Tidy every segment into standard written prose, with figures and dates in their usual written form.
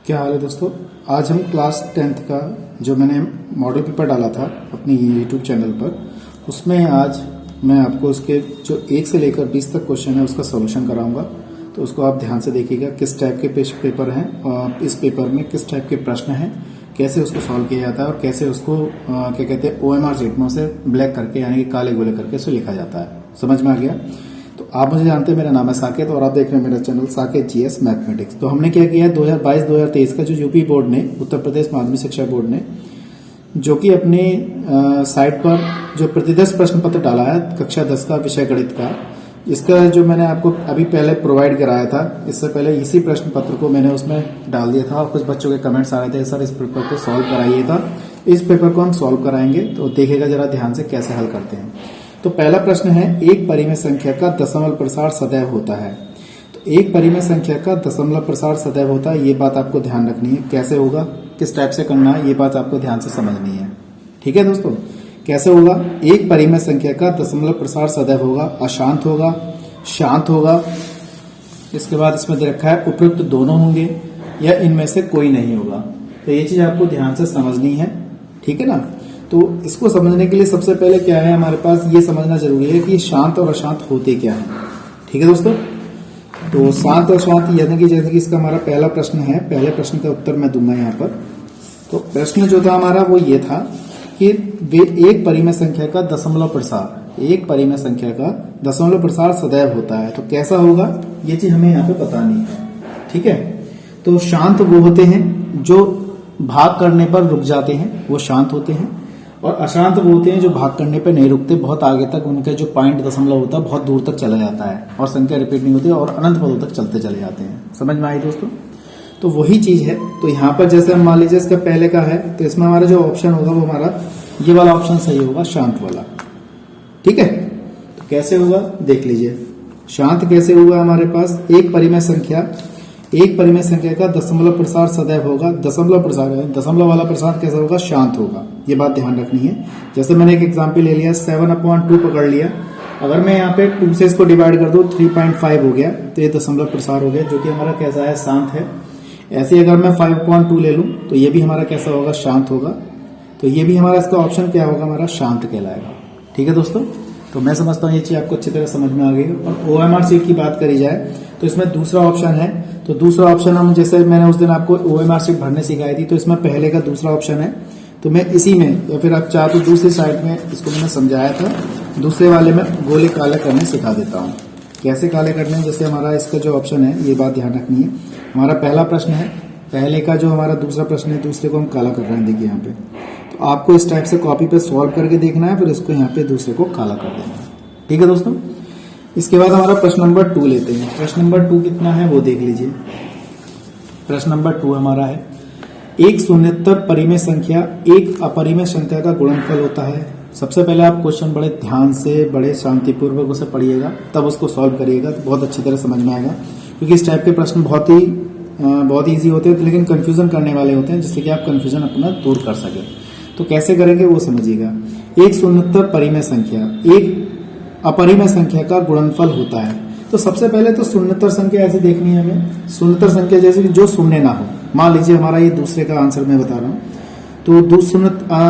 क्या हाल है दोस्तों। आज हम क्लास 10th का जो मैंने मॉडल पेपर डाला था अपनी यूट्यूब चैनल पर, उसमें आज मैं आपको उसके जो 1 से लेकर 20 तक क्वेश्चन है उसका सॉल्यूशन कराऊंगा। तो उसको आप ध्यान से देखिएगा किस टाइप के पेपर हैं और इस पेपर में किस टाइप के प्रश्न हैं, कैसे उसको सॉल्व किया जाता है और कैसे उसको क्या कहते हैं OMR शीट में उसे ब्लैक करके यानी कि काले गोले करके उसे लिखा जाता है। समझ में आ गया। तो आप मुझे जानते हैं, मेरा नाम है साकेत और आप देख रहे हैं मेरा चैनल साकेत GS मैथमेटिक्स। तो हमने क्या किया है 2022-2023 का जो यूपी बोर्ड ने, उत्तर प्रदेश माध्यमिक शिक्षा बोर्ड ने, जो कि अपने साइट पर जो प्रतिदर्श प्रश्न पत्र डाला है कक्षा 10 का विषय गणित का, इसका जो मैंने आपको अभी पहले प्रोवाइड कराया था, इससे पहले इसी प्रश्न पत्र को मैंने उसमें डाल दिया था और कुछ बच्चों के कमेंट्स आ रहे थे, सर इस पेपर को सॉल्व कराइएगा। इस पेपर को हम सॉल्व कराएंगे, तो देखिएगा जरा ध्यान से कैसे हल करते हैं। तो पहला प्रश्न है, एक परिमेय संख्या का दशमलव प्रसार सदैव होता है। तो एक परिमेय संख्या का दशमलव प्रसार सदैव होता है, ये बात आपको ध्यान रखनी है। कैसे होगा, किस टाइप से करना है, ये बात आपको ध्यान से समझनी है। ठीक है दोस्तों, कैसे होगा। एक परिमेय संख्या का दशमलव प्रसार सदैव होगा, अशांत होगा, शांत होगा। इसके बाद इसमें दे रखा है उपयुक्त दोनों होंगे या इनमें से कोई नहीं होगा। तो ये चीज आपको ध्यान से समझनी है। ठीक है ना। तो इसको समझने के लिए सबसे पहले क्या है, हमारे पास ये समझना जरूरी है कि शांत और अशांत होते क्या है। ठीक है दोस्तों। तो शांत और शांत यानी कि जैसे कि इसका हमारा पहला प्रश्न है, पहले प्रश्न का उत्तर मैं दूंगा यहाँ पर। तो प्रश्न जो था हमारा वो ये था कि एक परिमेय संख्या का दशमलव प्रसार, एक परिमेय संख्या का दशमलव प्रसार सदैव होता है। तो कैसा होगा ये चीज हमें यहाँ पे बतानी है। ठीक है। तो शांत वो होते हैं जो भाग करने पर रुक जाते हैं, वो शांत होते हैं। और अशांत वो होते हैं जो भाग करने पे नहीं रुकते, बहुत आगे तक उनका जो पॉइंट दशमलव होता है बहुत दूर तक चला जाता है और संख्या रिपीट नहीं होती और अनंत पदों तक चलते चले जाते हैं। समझ में आई दोस्तों। तो वही चीज है। तो यहाँ पर जैसे हम मान लीजिए इसका पहले का है, तो इसमें हमारा जो ऑप्शन होगा वो हमारा ये वाला ऑप्शन सही होगा, शांत वाला। ठीक है। तो कैसे होगा देख लीजिए। शांत कैसे होगा, हमारे पास एक परिमेय संख्या का दशमलव प्रसार सदैव होगा। दशमलव प्रसार है, दशमलव वाला प्रसार कैसा होगा, शांत होगा। ये बात ध्यान रखनी है। जैसे मैंने एक एग्जाम्पल ले लिया, 7/2 पकड़ लिया। अगर मैं यहाँ पे 2 से इसको डिवाइड कर दूं 3.5 हो गया, तो ये दशमलव प्रसार हो गया, जो कि हमारा कैसा है, शांत है। ऐसे अगर मैं 5.2 ले लूं तो ये भी हमारा कैसा होगा, शांत होगा। तो ये भी हमारा इसका ऑप्शन क्या होगा, हमारा शांत कहलाएगा। ठीक है दोस्तों। तो मैं समझता हूँ ये चीज आपको अच्छी तरह समझ में आ गई। और OMR शीट की बात करी जाए तो इसमें दूसरा ऑप्शन है। तो दूसरा ऑप्शन हम, जैसे मैंने उस दिन आपको OMR शीट भरने सिखाई थी, तो इसमें पहले का दूसरा ऑप्शन है। तो मैं इसी में, या फिर आप चाहे तो दूसरी साइड में इसको मैंने समझाया था, दूसरे वाले में गोले काले करने सिखा देता हूँ। कैसे काले करने, जैसे हमारा इसका जो ऑप्शन है, ये बात ध्यान रखनी है। हमारा पहला प्रश्न है, पहले का जो हमारा दूसरा प्रश्न है, दूसरे को हम काला कर रहे हैं। देखिए यहाँ पे, तो आपको इस टाइप से कॉपी पे सॉल्व करके देखना है, फिर इसको यहाँ पे दूसरे को काला कर देना है। ठीक है दोस्तों। इसके बाद हमारा प्रश्न नंबर 2 लेते हैं। प्रश्न नंबर 2 कितना है वो देख लीजिए। प्रश्न नंबर 2 हमारा है, एक शून्येतर परिमेय संख्या एक अपरिमेय संख्या का गुणनफल होता है। सबसे पहले आप क्वेश्चन बड़े ध्यान से, बड़े शांतिपूर्वक उसे पढ़िएगा, तब उसको सॉल्व करिएगा, तो बहुत अच्छी तरह समझ में आएगा। क्योंकि इस टाइप के प्रश्न बहुत ईजी होते हैं, लेकिन कंफ्यूजन करने वाले होते हैं, जिससे कि आप कंफ्यूजन अपना दूर कर सके। तो कैसे करेंगे वो समझिएगा। एक शून्येतर परिमेय संख्या एक अपरिमेय संख्या का गुणनफल होता है। तो सबसे पहले तो शून्येतर संख्या ऐसे देखनी है हमें, शून्येतर संख्या जैसे कि जो शून्य ना हो। मान लीजिए हमारा ये दूसरे का आंसर मैं बता रहा हूँ, तो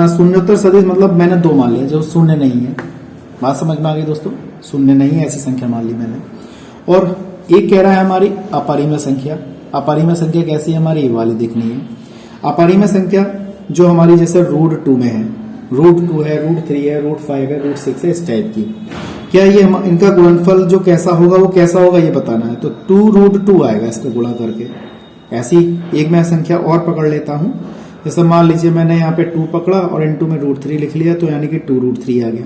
शून्येतर सदिश मतलब मैंने 2 मान लिया जो शून्य नहीं है। बात समझ में आ गई दोस्तों। शून्य नहीं है ऐसी संख्या मान ली मैंने। और एक कह रहा है हमारी अपरिमेय संख्या। अपरिमेय संख्या कैसी है, हमारी ये वाली देखनी है। अपरिमेय संख्या जो हमारी जैसे √2 में है, √2 है, √3 है, √5 है, √6 है, इस टाइप की। क्या ये इनका गुणनफल जो कैसा होगा वो कैसा होगा ये बताना है। तो 2√2 आएगा इसका गुणा करके। ऐसी एक मैं संख्या और पकड़ लेता हूं। जैसे मान लीजिए मैंने यहाँ पे 2 पकड़ा और इनटू में √3 लिख लिया, तो यानी कि 2√3 आ गया।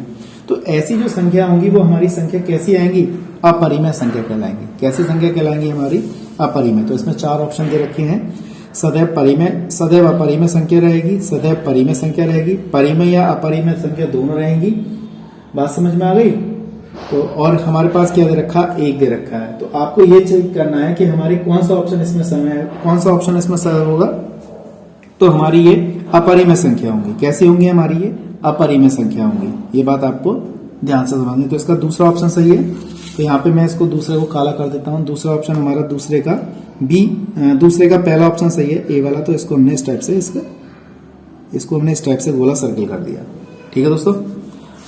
तो ऐसी जो संख्या होंगी वो हमारी संख्या कैसी आएंगी, अपरिमेय संख्या कहलाएंगी। कैसी संख्या कहलाएंगी, हमारी अपरिमेय। तो इसमें 4 ऑप्शन दे रखे हैं। सदैव परिमेय, सदैव अपरिमेय संख्या रहेगी, सदैव परिमेय संख्या रहेगी, परिमेय या अपरिमेय संख्या दोनों रहेंगी। बात समझ में आ गई। तो और हमारे पास क्या दे रखा, 1 दे रखा है। तो आपको ये चेक करना है कि हमारी कौन सा ऑप्शन इसमें समय है, कौन सा ऑप्शन इसमें सही होगा। तो हमारी ये अपरिमेय संख्या होंगी। कैसी होंगी, हमारी ये अपरिमेय संख्या होंगी। ये बात आपको ध्यान से समझेंगे। तो इसका दूसरा ऑप्शन सही है, तो यहाँ पे मैं इसको दूसरे को काला कर देता हूँ। दूसरा ऑप्शन हमारा दूसरे का पहला ऑप्शन सही है, ए वाला। तो इसको हमने इस टाइप से गोला सर्किल कर दिया। ठीक है दोस्तों।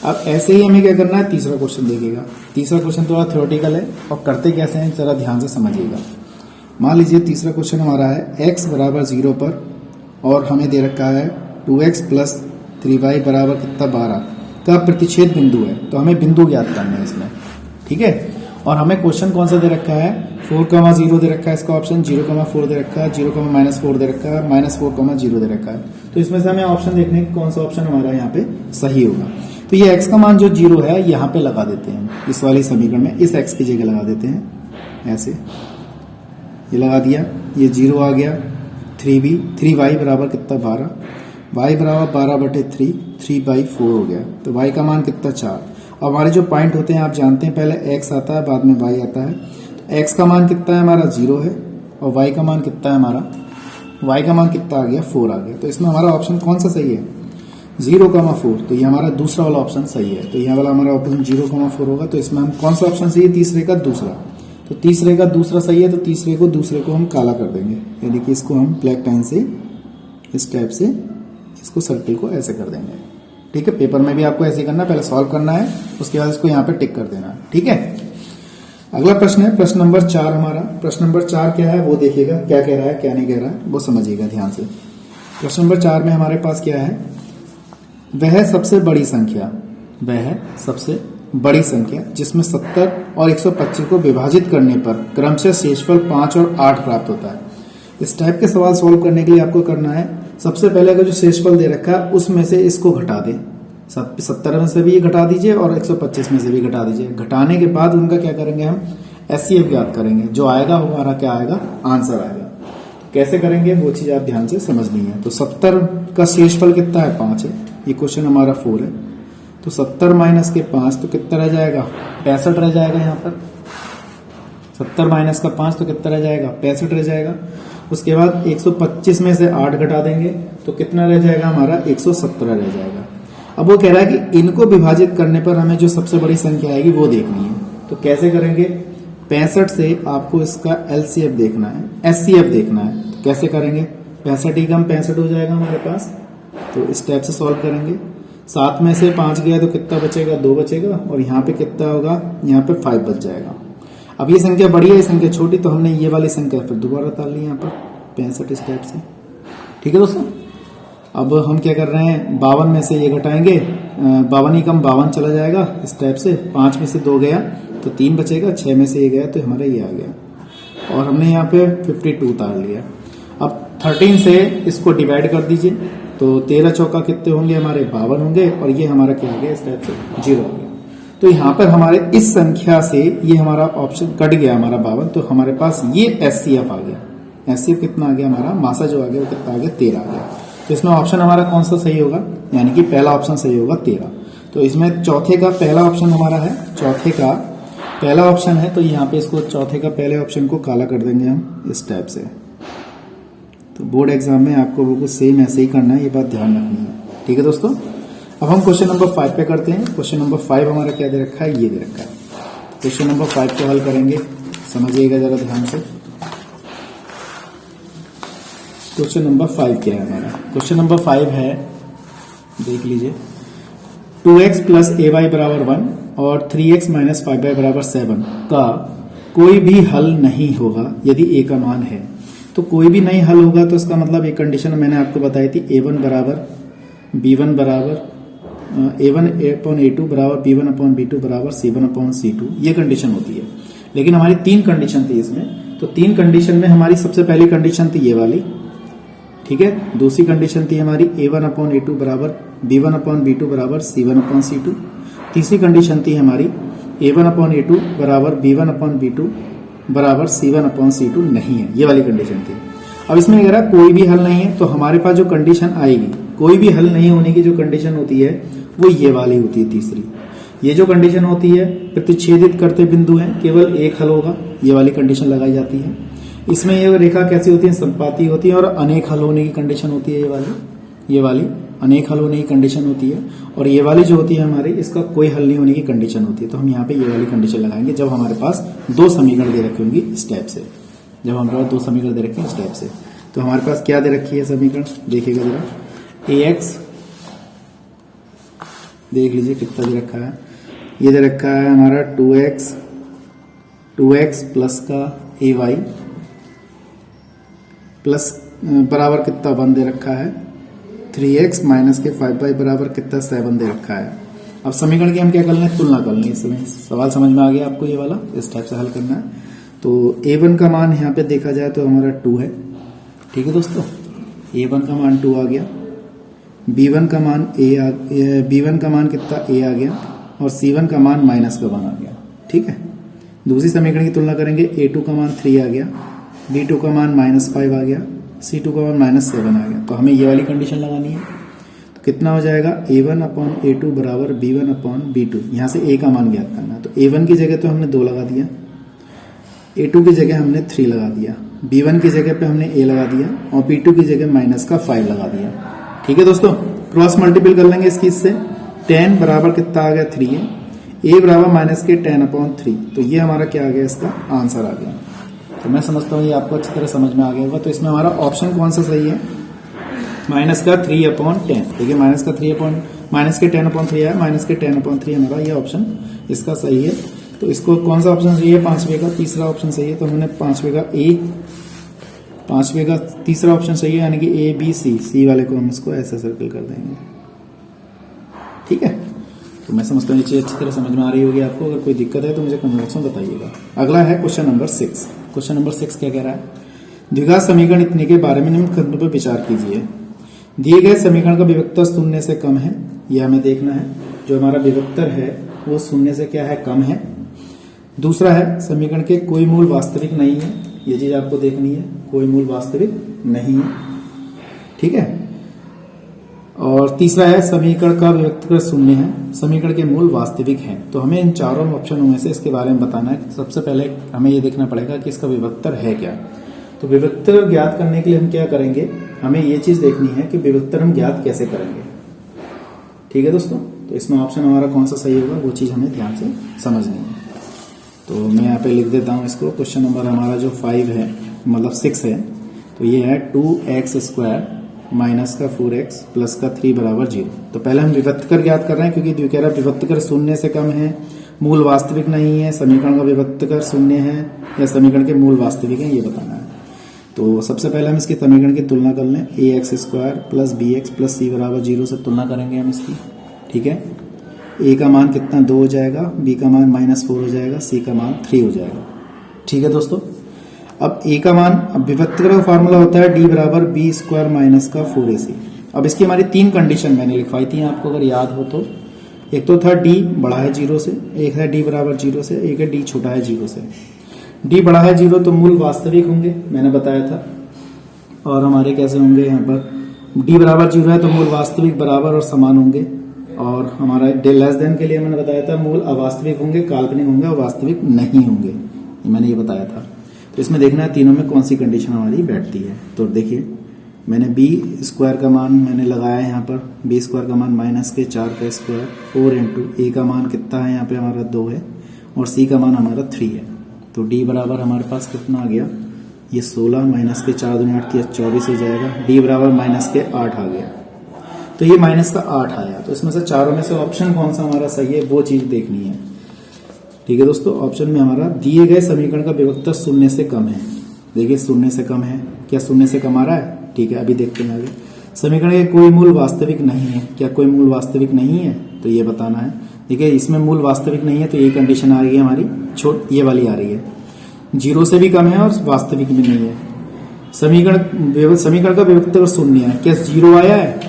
अब ऐसे ही हमें क्या करना है, तीसरा क्वेश्चन देखिएगा। तीसरा क्वेश्चन थोड़ा थ्योरेटिकल है और करते कैसे हैं जरा ध्यान से समझिएगा। मान लीजिए तीसरा क्वेश्चन हमारा है x बराबर 0 पर और हमें दे रखा है 2x प्लस 3y बराबर कितना 12 का प्रतिच्छेद बिंदु है। तो हमें बिंदु ज्ञात करना है इसमें। ठीक है। और हमें क्वेश्चन कौन सा दे रखा है, 4,0 दे रखा है इसका ऑप्शन, 0,4 दे रखा है, 0,-4 दे रखा है, -4,0 दे रखा है। तो इसमें से हमें ऑप्शन देखने की कौन सा ऑप्शन हमारा यहाँ पे सही होगा। तो ये x का मान जो 0 है यहाँ पे लगा देते हैं, इस वाली समीकरण में इस x की जगह लगा देते हैं ऐसे। ये लगा दिया, ये 0 आ गया। 3y बराबर कितना 12, y बराबर 12/3, 3/4 हो गया। तो y का मान कितना 4। अब हमारे जो पॉइंट होते हैं आप जानते हैं, पहले x आता है बाद में y आता है। तो x का मान कितना है हमारा 0 है और y का मान कितना है हमारा, y का मान कितना आ गया 4 आ गया। तो इसमें हमारा ऑप्शन कौन सा सही है, 0,4। तो ये हमारा दूसरा वाला ऑप्शन सही है। तो ये वाला हमारा ऑप्शन 0,4 होगा। तो इसमें हम कौन सा ऑप्शन सही है, तीसरे का दूसरा। तो तीसरे का दूसरा सही है, तो दूसरे को हम काला कर देंगे, यानी कि इसको हम ब्लैक पेन से इस टाइप से इसको सर्किल को ऐसे कर देंगे। ठीक है। पेपर में भी आपको ऐसे करना है, पहले सॉल्व करना है, उसके बाद इसको यहाँ पे टिक कर देना है। ठीक है। अगला प्रश्न है प्रश्न नंबर 4 हमारा। प्रश्न नंबर 4 क्या है वो देखिएगा, क्या कह रहा है क्या नहीं कह रहा है वो समझिएगा ध्यान से। प्रश्न नंबर 4 में हमारे पास क्या है, वह सबसे बड़ी संख्या जिसमें 70 और 125 को विभाजित करने पर क्रमशः शेषफल 5 और 8 प्राप्त होता है। इस टाइप के सवाल सॉल्व करने के लिए आपको करना है, सबसे पहले अगर जो शेषफल दे रखा है उसमें से इसको घटा दें। 70 में से भी ये घटा दीजिए और 125 में से भी घटा दीजिए। घटाने के बाद उनका क्या करेंगे, हम एचसीएफ ज्ञात करेंगे। जो आएगा वो हमारा क्या आएगा, आंसर आएगा। कैसे करेंगे वो चीज आप ध्यान से समझनी है। तो 70 का शेषफल कितना है 5 है, ये क्वेश्चन हमारा 4 है। तो 70 माइनस के 5 तो कितना रह जाएगा, 65 रह जाएगा। यहाँ पर 70 माइनस का 5 तो कितना रह जाएगा, 65 रह जाएगा। उसके बाद 125 में से 8 घटा देंगे तो कितना रह जाएगा हमारा, 117 रह जाएगा। अब वो कह रहा है कि इनको विभाजित करने पर हमें जो सबसे बड़ी संख्या आएगी वो देखनी है। तो कैसे करेंगे, 65 से आपको इसका एलसीएफ देखना है, एचसीएफ देखना है। तो कैसे करेंगे, 65 ही कम 65 हो जाएगा हमारे पास। तो इस टाइप से सॉल्व करेंगे। 7 में से 5 गया तो कितना बचेगा, 2 बचेगा। और यहाँ पे कितना होगा, यहाँ पे 5 बच जाएगा। अब ये संख्या बड़ी है, ये संख्या छोटी, तो हमने ये वाली संख्या फिर दोबारा डाल ली यहाँ पर 65 इस टाइप से। ठीक है दोस्तों। अब हम क्या कर रहे हैं, 52 में से ये घटाएंगे, 52 ही कम 52 चला जाएगा इस टाइप से। 5 में से 2 गया तो 3 बचेगा, 6 में से ये गया तो हमारा ये आ गया। और हमने यहाँ पे 52 उतार लिया। अब 13 से इसको डिवाइड कर दीजिए तो 13 चौका कितने होंगे हमारे, 52 होंगे। और ये हमारा क्या आ गया, इस टाइप से 0 आ गया। तो यहाँ पर हमारे इस संख्या से ये हमारा ऑप्शन कट गया हमारा 52। तो हमारे पास ये एचसीएफ आ गया। एचसीएफ कितना आ गया हमारा, मासा जो आ गया वो कितना आ गया, 13 आ गया। तो इसमें ऑप्शन हमारा कौन सा सही होगा, यानी कि पहला ऑप्शन सही होगा 13। तो इसमें चौथे का पहला ऑप्शन हमारा है, चौथे का पहला ऑप्शन है। तो यहाँ पे इसको चौथे का पहले ऑप्शन को काला कर देंगे हम इस टाइप से। तो बोर्ड एग्जाम में आपको बिल्कुल सेम ऐसे ही करना है, ये बात ध्यान रखनी है। ठीक है दोस्तों। अब हम क्वेश्चन नंबर 5 पे करते हैं। क्वेश्चन नंबर 5 हमारा क्या दे रखा है, ये दे रखा है। क्वेश्चन नंबर 5 को हल करेंगे, समझिएगा जरा ध्यान से। क्वेश्चन नंबर 5 क्या है हमारा, क्वेश्चन नंबर 5 है, देख लीजिए, 2x प्लस ay बराबर 1 और 3x माइनस 5y बराबर 7 का कोई भी हल नहीं होगा यदि a का मान है। तो कोई भी नहीं हल होगा तो इसका मतलब एक कंडीशन मैंने आपको बताई थी, a1 बराबर b1 बराबर a1 अपॉन a2 बराबर b1 अपॉन b2 बराबर c1 अपॉन c2, ये कंडीशन होती है। लेकिन हमारी 3 कंडीशन थी इसमें। तो 3 कंडीशन में हमारी सबसे पहली कंडीशन थी ये वाली, ठीक है। दूसरी कंडीशन थी हमारी a1 अपॉन a2 बराबर b1 अपॉन b2 बराबर c1 अपॉन c2। तीसरी कंडीशन थी हमारी a1 अपॉन a2 बराबर b1 अपॉन b2 बराबर c1 अपॉन c2 नहीं है, ये वाली कंडीशन थी। अब इसमें अगर कोई भी हल नहीं है तो हमारे पास जो कंडीशन आएगी, कोई भी हल नहीं होने की जो कंडीशन होती है वो ये वाली होती है तीसरी। ये जो कंडीशन होती है प्रतिच्छेदित करते बिंदु हैं, केवल एक हल होगा, ये वाली कंडीशन लगाई जाती है। इसमें ये रेखा कैसी होती है, संपाती होती है और अनेक हल होने की कंडीशन होती है ये वाली अनेक हल होने की कंडीशन होती है, और ये वाली जो होती है हमारी, इसका कोई हल नहीं होने की कंडीशन होती है। तो हम यहाँ पे ये वाली कंडीशन लगाएंगे जब हमारे पास दो समीकरण दे रखे होंगे इस टाइप से, जब हमारे पास दो समीकरण दे रखे हैं इस टाइप से। तो हमारे पास क्या दे रखी है समीकरण, देखिएगा जरा, ax देख लीजिए कितना दे रखा है, ये दे रखा है हमारा 2x प्लस का ay प्लस बराबर कितना 1 दे रखा है, 3x माइनस के 5y बराबर कितना 7 दे रखा है। अब समीकरण की हम क्या कर लें, तुलना कर लें। इसमें सवाल समझ में आ गया आपको, ये वाला इस टाइप से हल करना है। तो a1 का मान यहाँ पे देखा जाए तो हमारा 2 है, ठीक है दोस्तों, a1 का मान 2 आ गया, b1 का मान b1 का मान कितना a आ गया, और c1 का मान माइनस का 1 आ गया, ठीक है। दूसरी समीकरण की तुलना करेंगे, a2 का मान 3 आ गया, b2 का मान -5 आ गया, c2 का मान -7 आ गया। तो हमें ये वाली कंडीशन लगानी है। तो कितना हो जाएगा, a1 अपॉन a2 बराबर b1 अपॉन b2। यहाँ से a का मान ज्ञात करना है। तो a1 की जगह तो हमने 2 लगा दिया, a2 की जगह हमने 3 लगा दिया, b1 की जगह पे हमने a लगा दिया, और b2 की जगह -5 लगा दिया, ठीक है दोस्तों। क्रॉस मल्टीपल कर लेंगे इसकी इससे, 10 बराबर कितना आ गया 3 है, a बराबर माइनस के 10 अपॉन 3। तो ये हमारा क्या आ गया, इसका आंसर आ गया। तो मैं समझता हूँ ये आपको अच्छी तरह समझ में आ गया होगा। तो इसमें हमारा ऑप्शन कौन सा सही है, माइनस का 3 अपॉन 10, देखिए माइनस के 10 अपॉन 3 है, माइनस के 10 अपॉन 3 हमारा ये ऑप्शन इसका सही है। तो इसको कौन सा ऑप्शन सही है, 5वें का तीसरा ऑप्शन सही है। तो हमने 5वें का तीसरा ऑप्शन सही है, यानी कि ए बी सी वाले को हम इसको ऐसे सर्कल कर देंगे, ठीक है। तो मैं समझता हूँ ये चीज अच्छी तरह समझ में आ रही होगी आपको। अगर कोई दिक्कत है तो मुझे कमेंट बॉक्स में बताइएगा। अगला है क्वेश्चन नंबर 6। क्वेश्चन नंबर 6 क्या कह रहा है, द्विघात समीकरण इतने के बारे में निम्न कथनों पर विचार कीजिए। दिए गए समीकरण का विभक्तर 0 से कम है, यह हमें देखना है। जो हमारा विभक्तर है वो 0 से क्या है, कम है। दूसरा है, समीकरण के कोई मूल वास्तविक नहीं है, ये चीज आपको देखनी है, कोई मूल वास्तविक नहीं है, ठीक है। और तीसरा है, समीकरण का विभक्तर 0 है, समीकरण के मूल वास्तविक हैं। तो हमें इन चारों ऑप्शनों में से इसके बारे में बताना है। सबसे पहले हमें ये देखना पड़ेगा कि इसका विभक्तर है क्या। तो विभक्तर ज्ञात करने के लिए हम क्या करेंगे, हमें ये चीज देखनी है कि विभक्तर हम ज्ञात कैसे करेंगे, ठीक है दोस्तों। तो इसमें ऑप्शन हमारा कौन सा सही होगा, वो चीज हमें ध्यान से समझनी है। तो मैं यहाँ पे लिख देता हूँ इसको। क्वेश्चन नंबर हमारा जो 5 है, मतलब 6 है, तो ये है 2x² माइनस का 4x प्लस का 3 बराबर 0। तो पहले हम विभक्तर ज्ञात कर रहे हैं, क्योंकि कह रहा है विभक्तर 0 से कम है, मूल वास्तविक नहीं है, समीकरण का विभक्तर 0 है या समीकरण के मूल वास्तविक है, ये बताना है। तो सबसे पहले हम इसकी समीकरण की तुलना कर लें, ax² plus bx plus c बराबर 0 से तुलना करेंगे हम इसकी, ठीक है। a का मान कितना 2 हो जाएगा, b का मान -4 हो जाएगा, c का मान 3 हो जाएगा, ठीक है दोस्तों। अब a का मान, अब विभक्तर का फार्मूला होता है d बराबर b² माइनस का 4ac। अब इसकी हमारी 3 कंडीशन मैंने लिखवाई थी आपको, अगर याद हो तो। एक तो था d बड़ा है 0 से, एक है d बराबर 0 से, एक है d छोटा है 0 से। d बड़ा है 0 तो मूल वास्तविक होंगे, मैंने बताया था। और हमारे कैसे होंगे, यहाँ पर d बराबर 0 है तो मूल वास्तविक बराबर और समान होंगे। और हमारा लेस देन के लिए मैंने बताया था मूल अवास्तविक होंगे, काल्पनिक होंगे और वास्तविक नहीं होंगे, मैंने ये बताया था। तो इसमें देखना है तीनों में कौन सी कंडीशन हमारी बैठती है। तो देखिए, मैंने b² का मान मैंने लगाया है यहाँ पर, b² का मान -4 का स्क्वायर 4 इंटू a का मान कितना है यहाँ पे हमारा 2 है, और c का मान हमारा 3 है। तो d बराबर हमारे पास कितना आ गया, ये 16 माइनस के 4 दूनी 8 24 हो जाएगा। d बराबर -8 आ गया, तो ये -8 आया। तो इसमें से चारों में से ऑप्शन कौन सा हमारा सही है, वो चीज देखनी है, ठीक है दोस्तों। ऑप्शन में हमारा दिए गए समीकरण का विभक्तर 0 से कम है। देखिए 0 से कम है, क्या 0 से कम आ रहा है, ठीक है। अभी देखते हैं आगे। समीकरण के कोई मूल वास्तविक नहीं है, क्या कोई मूल वास्तविक नहीं है, तो ये बताना है। देखिए इसमें मूल वास्तविक नहीं है, तो ये कंडीशन आ रही है हमारी, ये वाली आ रही है। 0 से भी कम है और वास्तविक भी नहीं है। समीकरण का विभक्तर 0 है, क्या 0 आया है,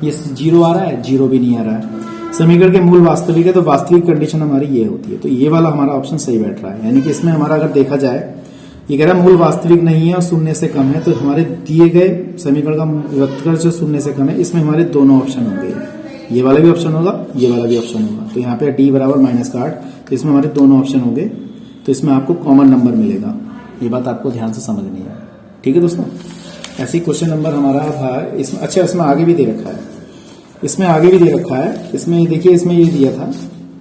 ये 0 आ रहा है, 0 भी नहीं आ रहा है। समीकरण के मूल वास्तविक है, तो वास्तविक कंडीशन हमारी ये होती है। तो ये वाला हमारा ऑप्शन सही बैठ रहा है। यानी कि इसमें हमारा अगर देखा जाए, ये कह रहा है मूल वास्तविक नहीं है और 0 से कम है, तो हमारे दिए गए समीकरण का विभक्तर जो 0 से कम है, इसमें हमारे दोनों ऑप्शन होंगे, ये वाला भी ऑप्शन होगा, ये वाला भी ऑप्शन होगा। तो यहाँ पे d बराबर -8, तो इसमें हमारे दोनों ऑप्शन होंगे, तो इसमें आपको कॉमन नंबर मिलेगा। ये बात आपको ध्यान से समझनी है, ठीक है दोस्तों। ऐसे क्वेश्चन नंबर हमारा था इसमें। अच्छा, इसमें आगे भी दे रखा है, इसमें आगे भी दे रखा है, इसमें देखिए इसमें ये दिया था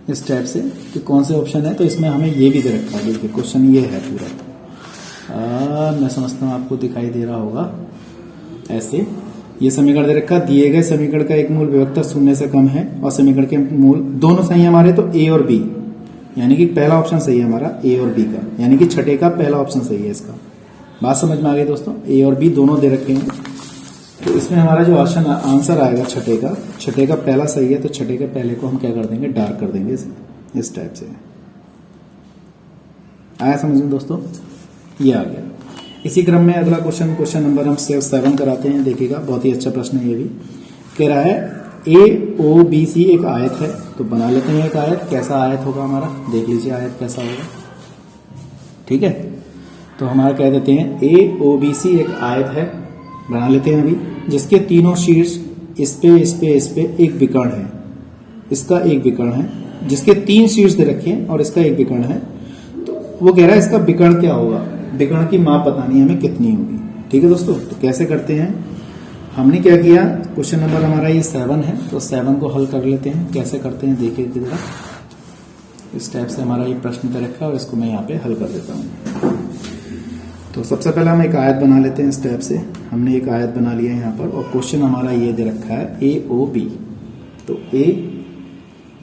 इस टाइप से कि कौन से ऑप्शन है, तो इसमें हमें ये भी दे रखा है। देखिए क्वेश्चन ये है पूरा, मैं समझता हूँ आपको दिखाई दे रहा होगा। ऐसे ये समीकरण दे रखा, दिए गए समीकरण का एक मूल विभक्ता शून्य से कम है और समीकरण के मूल दोनों सही है हमारे, तो ए और बी, यानी कि पहला ऑप्शन सही है हमारा ए और बी का, यानी कि छठे का पहला ऑप्शन सही है इसका। बात समझ में आ गई दोस्तों, ए और बी दोनों दे रखे हैं। तो इसमें हमारा जो आंसर आएगा छठे का पहला सही है, तो छठे के पहले को हम क्या कर देंगे, डार्क कर देंगे इस टाइप से। आया समझ में दोस्तों, ये आ गया। इसी क्रम में अगला क्वेश्चन नंबर हम 7 कराते हैं। देखिएगा बहुत ही अच्छा प्रश्न है ये भी। कह रहा है AOBC एक आयत है, तो बना लेते हैं एक आयत। कैसा आयत होगा हमारा, देख लीजिए आयत कैसा होगा। ठीक है, तो हमारा कह देते हैं AOBC एक आयत है, बना लेते हैं अभी, जिसके तीनों शीर्ष इस पे एक विकर्ण है, इसका एक विकर्ण है, जिसके 3 शीर्ष दे रखे हैं और इसका एक विकर्ण है। तो वो कह रहा है इसका विकर्ण क्या होगा, विकर्ण की माप बतानी है हमें कितनी होगी। ठीक है दोस्तों, तो कैसे करते हैं, हमने क्या किया, क्वेश्चन नंबर हमारा ये 7 है, तो 7 को हल कर लेते हैं। कैसे करते हैं देखिए जरा, इस टाइप से हमारा ये प्रश्न दे रखा है और इसको मैं यहाँ पे हल कर देता हूँ। तो सबसे पहले हम एक आयत बना लेते हैं इस टाइप से। हमने एक आयत बना लिया है यहाँ पर, और क्वेश्चन हमारा ये दे रखा है AOB, तो A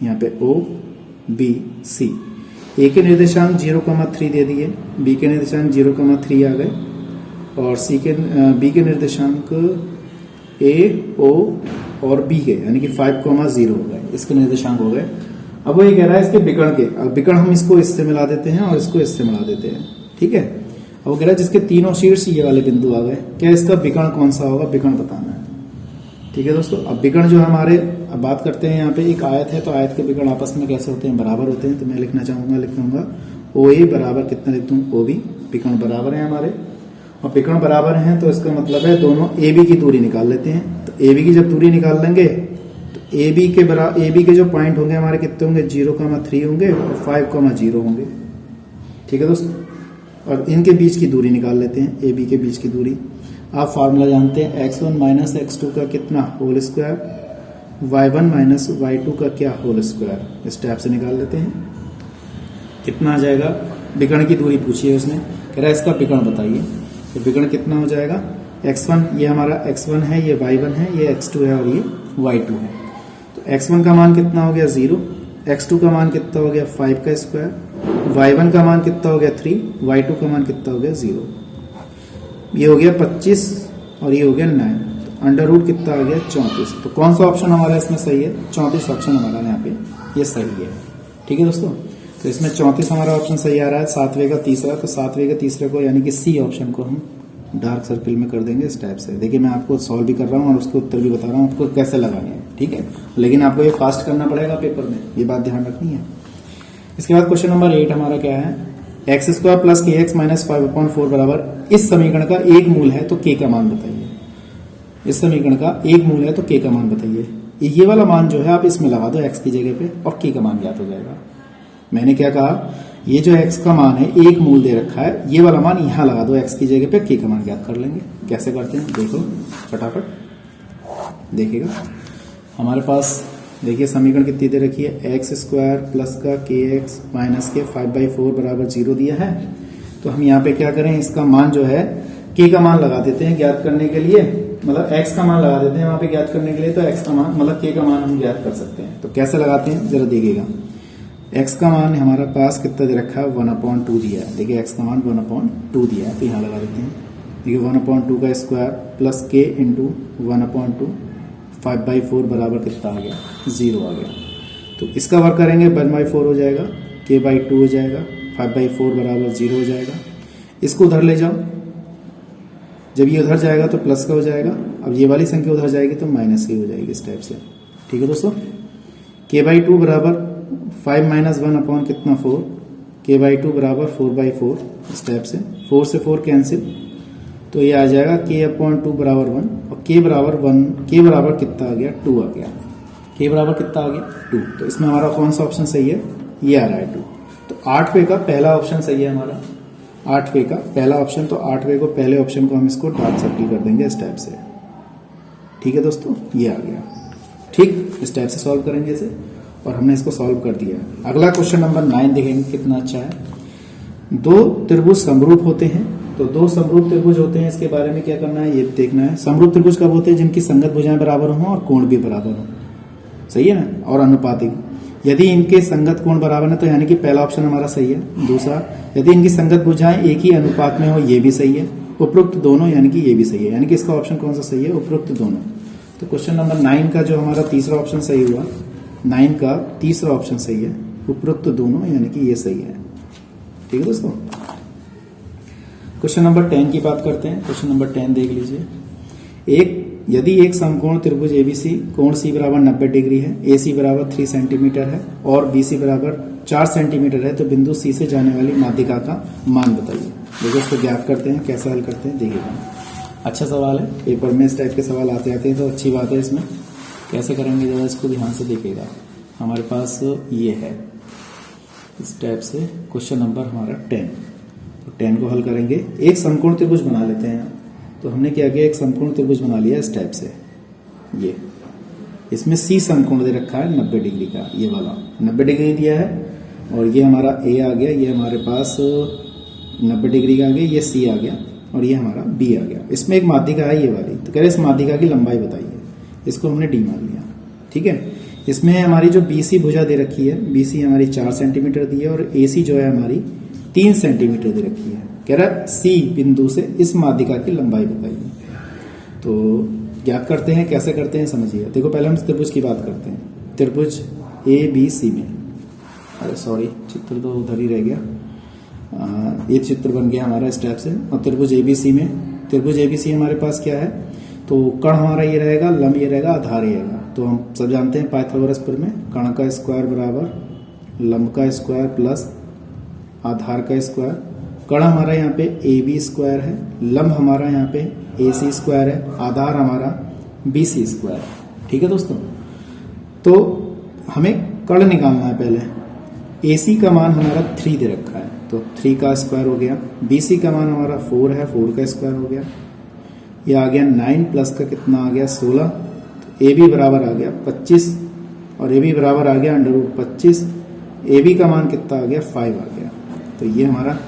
यहाँ पे OBC। ए के निर्देशांक 0,3 दे दिए, बी के निर्देशांक 0,3 आ गए, और बी के निर्देशांक A, O और B के यानी कि 5,0 हो गए, इसके निर्देशांक हो गए। अब वो ये कह रहा है इसके विकर्ण के, अब विकर्ण हम इसको इससे मिला देते हैं और इसको इससे मिला देते हैं। ठीक है, अब वो कह रहा है जिसके तीनों शीर्ष ये वाले बिंदु आ गए, क्या इसका विकर्ण कौन सा होगा, विकर्ण बताना है। ठीक है दोस्तों, अब विकर्ण जो हमारे, अब बात करते हैं यहाँ पे एक आयत है, तो आयत के विकर्ण आपस में कैसे होते हैं, बराबर होते हैं। तो मैं लिखना चाहूंगा, लिखूंगा OA बराबर कितना लिख दूं, OB, विकर्ण बराबर है हमारे, और विकर्ण बराबर हैं तो इसका मतलब है दोनों AB की दूरी निकाल लेते हैं। तो AB की जब दूरी निकाल लेंगे तो AB के जो पॉइंट होंगे हमारे कितने होंगे, 0,3 होंगे और 5,0 होंगे। ठीक है दोस्तों, और इनके बीच की दूरी निकाल लेते हैं, AB के बीच की दूरी। आप फार्मूला जानते हैं, x1 माइनस x2 का कितना whole square, y1 minus y2 का क्या होल स्क्वायर, इस टाइप से निकाल लेते हैं। कितना आ जाएगा, विकर्ण की दूरी पूछी है उसने, कह रहा है इसका विकर्ण बताइए। तो विकर्ण कितना हो जाएगा, x1 ये हमारा x1 है, ये y1 है, ये x2 है और ये y2 है। तो x1 का मान कितना हो गया 0, x2 का मान कितना हो गया 5 का स्क्वायर, y1 का मान कितना हो गया 3, y2 का मान कितना हो गया 0। ये हो गया 25 और ये हो गया 9, तो अंडर रूट कितना आ गया 34। तो कौन सा ऑप्शन हमारा इसमें सही है, 34 ऑप्शन हमारा यहाँ पे ये सही है। ठीक है दोस्तों, तो इसमें 34 हमारा ऑप्शन सही आ रहा है। 7वें का तीसरा, तो 7वें का तीसरे को यानी कि सी ऑप्शन को हम डार्क सर्किल में कर देंगे इस टाइप से। देखिए मैं आपको सॉल्व भी कर रहा हूँ और उसके उत्तर भी बता रहा हूँ आपको कैसे लगाने हैं। ठीक है, लेकिन आपको ये फास्ट करना पड़ेगा पेपर में, ये बात ध्यान रखनी है। इसके बाद क्वेश्चन नंबर 8 हमारा क्या है, एक्स स्क्वायर प्लस के एक्स माइनस 5/4 बराबर इस समीकरण का एक मूल है तो के का मान बताइए। इस समीकरण का एक मूल है तो के का मान बताइए। ये वाला मान जो है आप इसमें लगा दो एक्स की जगह पे और के का मान ज्ञात हो जाएगा। मैंने क्या कहा, ये जो एक्स का मान है एक मूल दे रखा है, ये वाला मान यहां लगा दो एक्स की जगह पे, के का मान ज्ञात कर लेंगे। कैसे करते हैं देखो फटाफट देखिएगा। हमारे पास देखिए समीकरण कितनी दे रखी है, एक्स स्क्वायर प्लस का के एक्स माइनस के 5/4 बराबर 0 दिया है। तो हम यहाँ पे क्या करें, इसका मान जो है के का मान लगा देते हैं ज्ञात करने के लिए, मतलब एक्स का मान लगा देते हैं वहां पे ज्ञात करने के लिए, तो एक्स का मान मतलब के का मान हम ज्ञात कर सकते हैं। तो कैसे लगाते हैं जरा देखिएगा। एक्स का मान हमारे पास कितना दे रखा है 1/2 दिया है। देखिए एक्स का मान 1/2 दिया है, तो यहाँ लगा देते हैं। देखिए 1/2 का स्क्वायर प्लस के इंटू 1/2 5/4 बराबर कितना आ गया 0 आ गया। तो इसका वर्क करेंगे 1/4 हो जाएगा, k/2 हो जाएगा, 5/4 बराबर 0 हो जाएगा। इसको उधर ले जाओ, जब ये उधर जाएगा तो प्लस का हो जाएगा, अब ये वाली संख्या उधर जाएगी तो माइनस की हो जाएगी इस टाइप से। ठीक है दोस्तों, k/2 बराबर 5 - 1 अपॉन कितना 4, k/2 बराबर 4/4 इस टाइप से, 4 से 4 कैंसिल, तो ये आ जाएगा k/2 बराबर 1 और k बराबर कितना आ गया 2 आ गया। k बराबर कितना आ गया 2। तो इसमें हमारा कौन सा ऑप्शन सही है, ये आ रहा है 2। तो 8वें का पहला ऑप्शन सही है हमारा, 8वें का पहला ऑप्शन। तो 8वें को पहले ऑप्शन को हम इसको डार्क सर्किल कर देंगे इस टाइप से। ठीक है दोस्तों, ये आ गया। ठीक, इस टाइप से सॉल्व करेंगे इसे, और हमने इसको सॉल्व कर दिया। अगला क्वेश्चन नंबर 9 देखेंगे, कितना अच्छा है। दो त्रिभुज समरूप होते हैं, तो दो समरूप त्रिभुज होते हैं, इसके बारे में क्या करना है ये देखना है। समरूप त्रिभुज कब होते हैं? जिनकी संगत भुजाएं बराबर हों और कोण भी बराबर हो, सही है ना, और अनुपातिक। यदि इनके संगत कोण बराबर है तो यानी कि पहला ऑप्शन हमारा सही है। दूसरा, यदि इनकी संगत भुजाएं एक ही अनुपात में हो, ये भी सही है। उपरोक्त दोनों यानी कि ये भी सही है, यानी कि इसका ऑप्शन कौन सा सही है? उपरोक्त दोनों। तो क्वेश्चन नंबर 9 का जो हमारा तीसरा ऑप्शन सही हुआ, 9 का तीसरा ऑप्शन सही है, उपरोक्त दोनों यानी कि ये सही है। ठीक है दोस्तों। क्वेश्चन नंबर 10 की बात करते हैं। क्वेश्चन नंबर 10 देख लीजिए। यदि एक समकोण त्रिभुज एबीसी कोण सी बराबर 90 डिग्री है, एसी बराबर 3 सेंटीमीटर है और बीसी बराबर 4 सेंटीमीटर है, तो बिंदु सी से जाने वाली माध्यिका का मान बताइए। देखो इसको ज्ञात करते हैं, कैसे हल करते हैं देखिएगा। अच्छा सवाल है, पेपर में इस टाइप के सवाल आते हैं तो अच्छी बात है। इसमें कैसे करेंगे जरा इसको ध्यान से देखिएगा। हमारे पास ये है इस टाइप से क्वेश्चन नंबर हमारा 10, तो 10 को हल करेंगे। एक समकोण त्रिभुज बना लेते हैं। तो हमने क्या किया, एक समकोण त्रिभुज बना लिया इस टाइप से। ये इसमें सी समकोण दे रखा है 90 डिग्री का, ये वाला 90 डिग्री दिया है, और ये हमारा ए आ गया, ये हमारे पास 90 डिग्री का आ गया, ये सी आ गया, और ये हमारा बी आ गया। इसमें एक माध्यिका है ये वाली, तो कह रहे इस माध्यिका की लंबाई बताइए। इसको हमने डी मान लिया। ठीक है, इसमें हमारी जो बीसी भुजा दे रखी है, बीसी हमारी 4 सेंटीमीटर दी है, और एसी जो है हमारी 3 सेंटीमीटर दे रखी है। कह रहा है सी बिंदु से इस माध्यिका की लंबाई बताइए। तो ज्ञात करते हैं, कैसे करते हैं समझिए। देखो पहले हम त्रिभुज की बात करते हैं। त्रिभुज ए बी सी में, अरे सॉरी चित्र तो उधर ही रह गया। ये चित्र बन गया हमारा इस टाइप से। और त्रिभुज एबीसी में, त्रिभुज एबीसी हमारे पास क्या है, तो कण हमारा ये रहेगा, लंब ये रहेगा, आधार ये रहेगा। तो हम सब जानते हैं पाइथागोरस प्रमेय, कण का स्क्वायर बराबर लंब का स्क्वायर प्लस आधार का स्क्वायर। कण हमारा यहाँ पे ए बी स्क्वायर है, लंब हमारा यहाँ पे ए सी स्क्वायर है, आधार हमारा बी सी स्क्वायर है। ठीक है दोस्तों, तो हमें कण निकालना है पहले। ए सी का मान हमारा 3 दे रखा है, तो 3 का स्क्वायर हो गया। बी सी का मान हमारा 4 है, 4 का स्क्वायर हो गया। ये आ गया 9 प्लस का कितना आ गया 16। तो ए बी बराबर आ गया 25, और ए बी बराबर आ गया √25। ए बी का मान कितना आ गया 5 आ गया। तो ये हमारा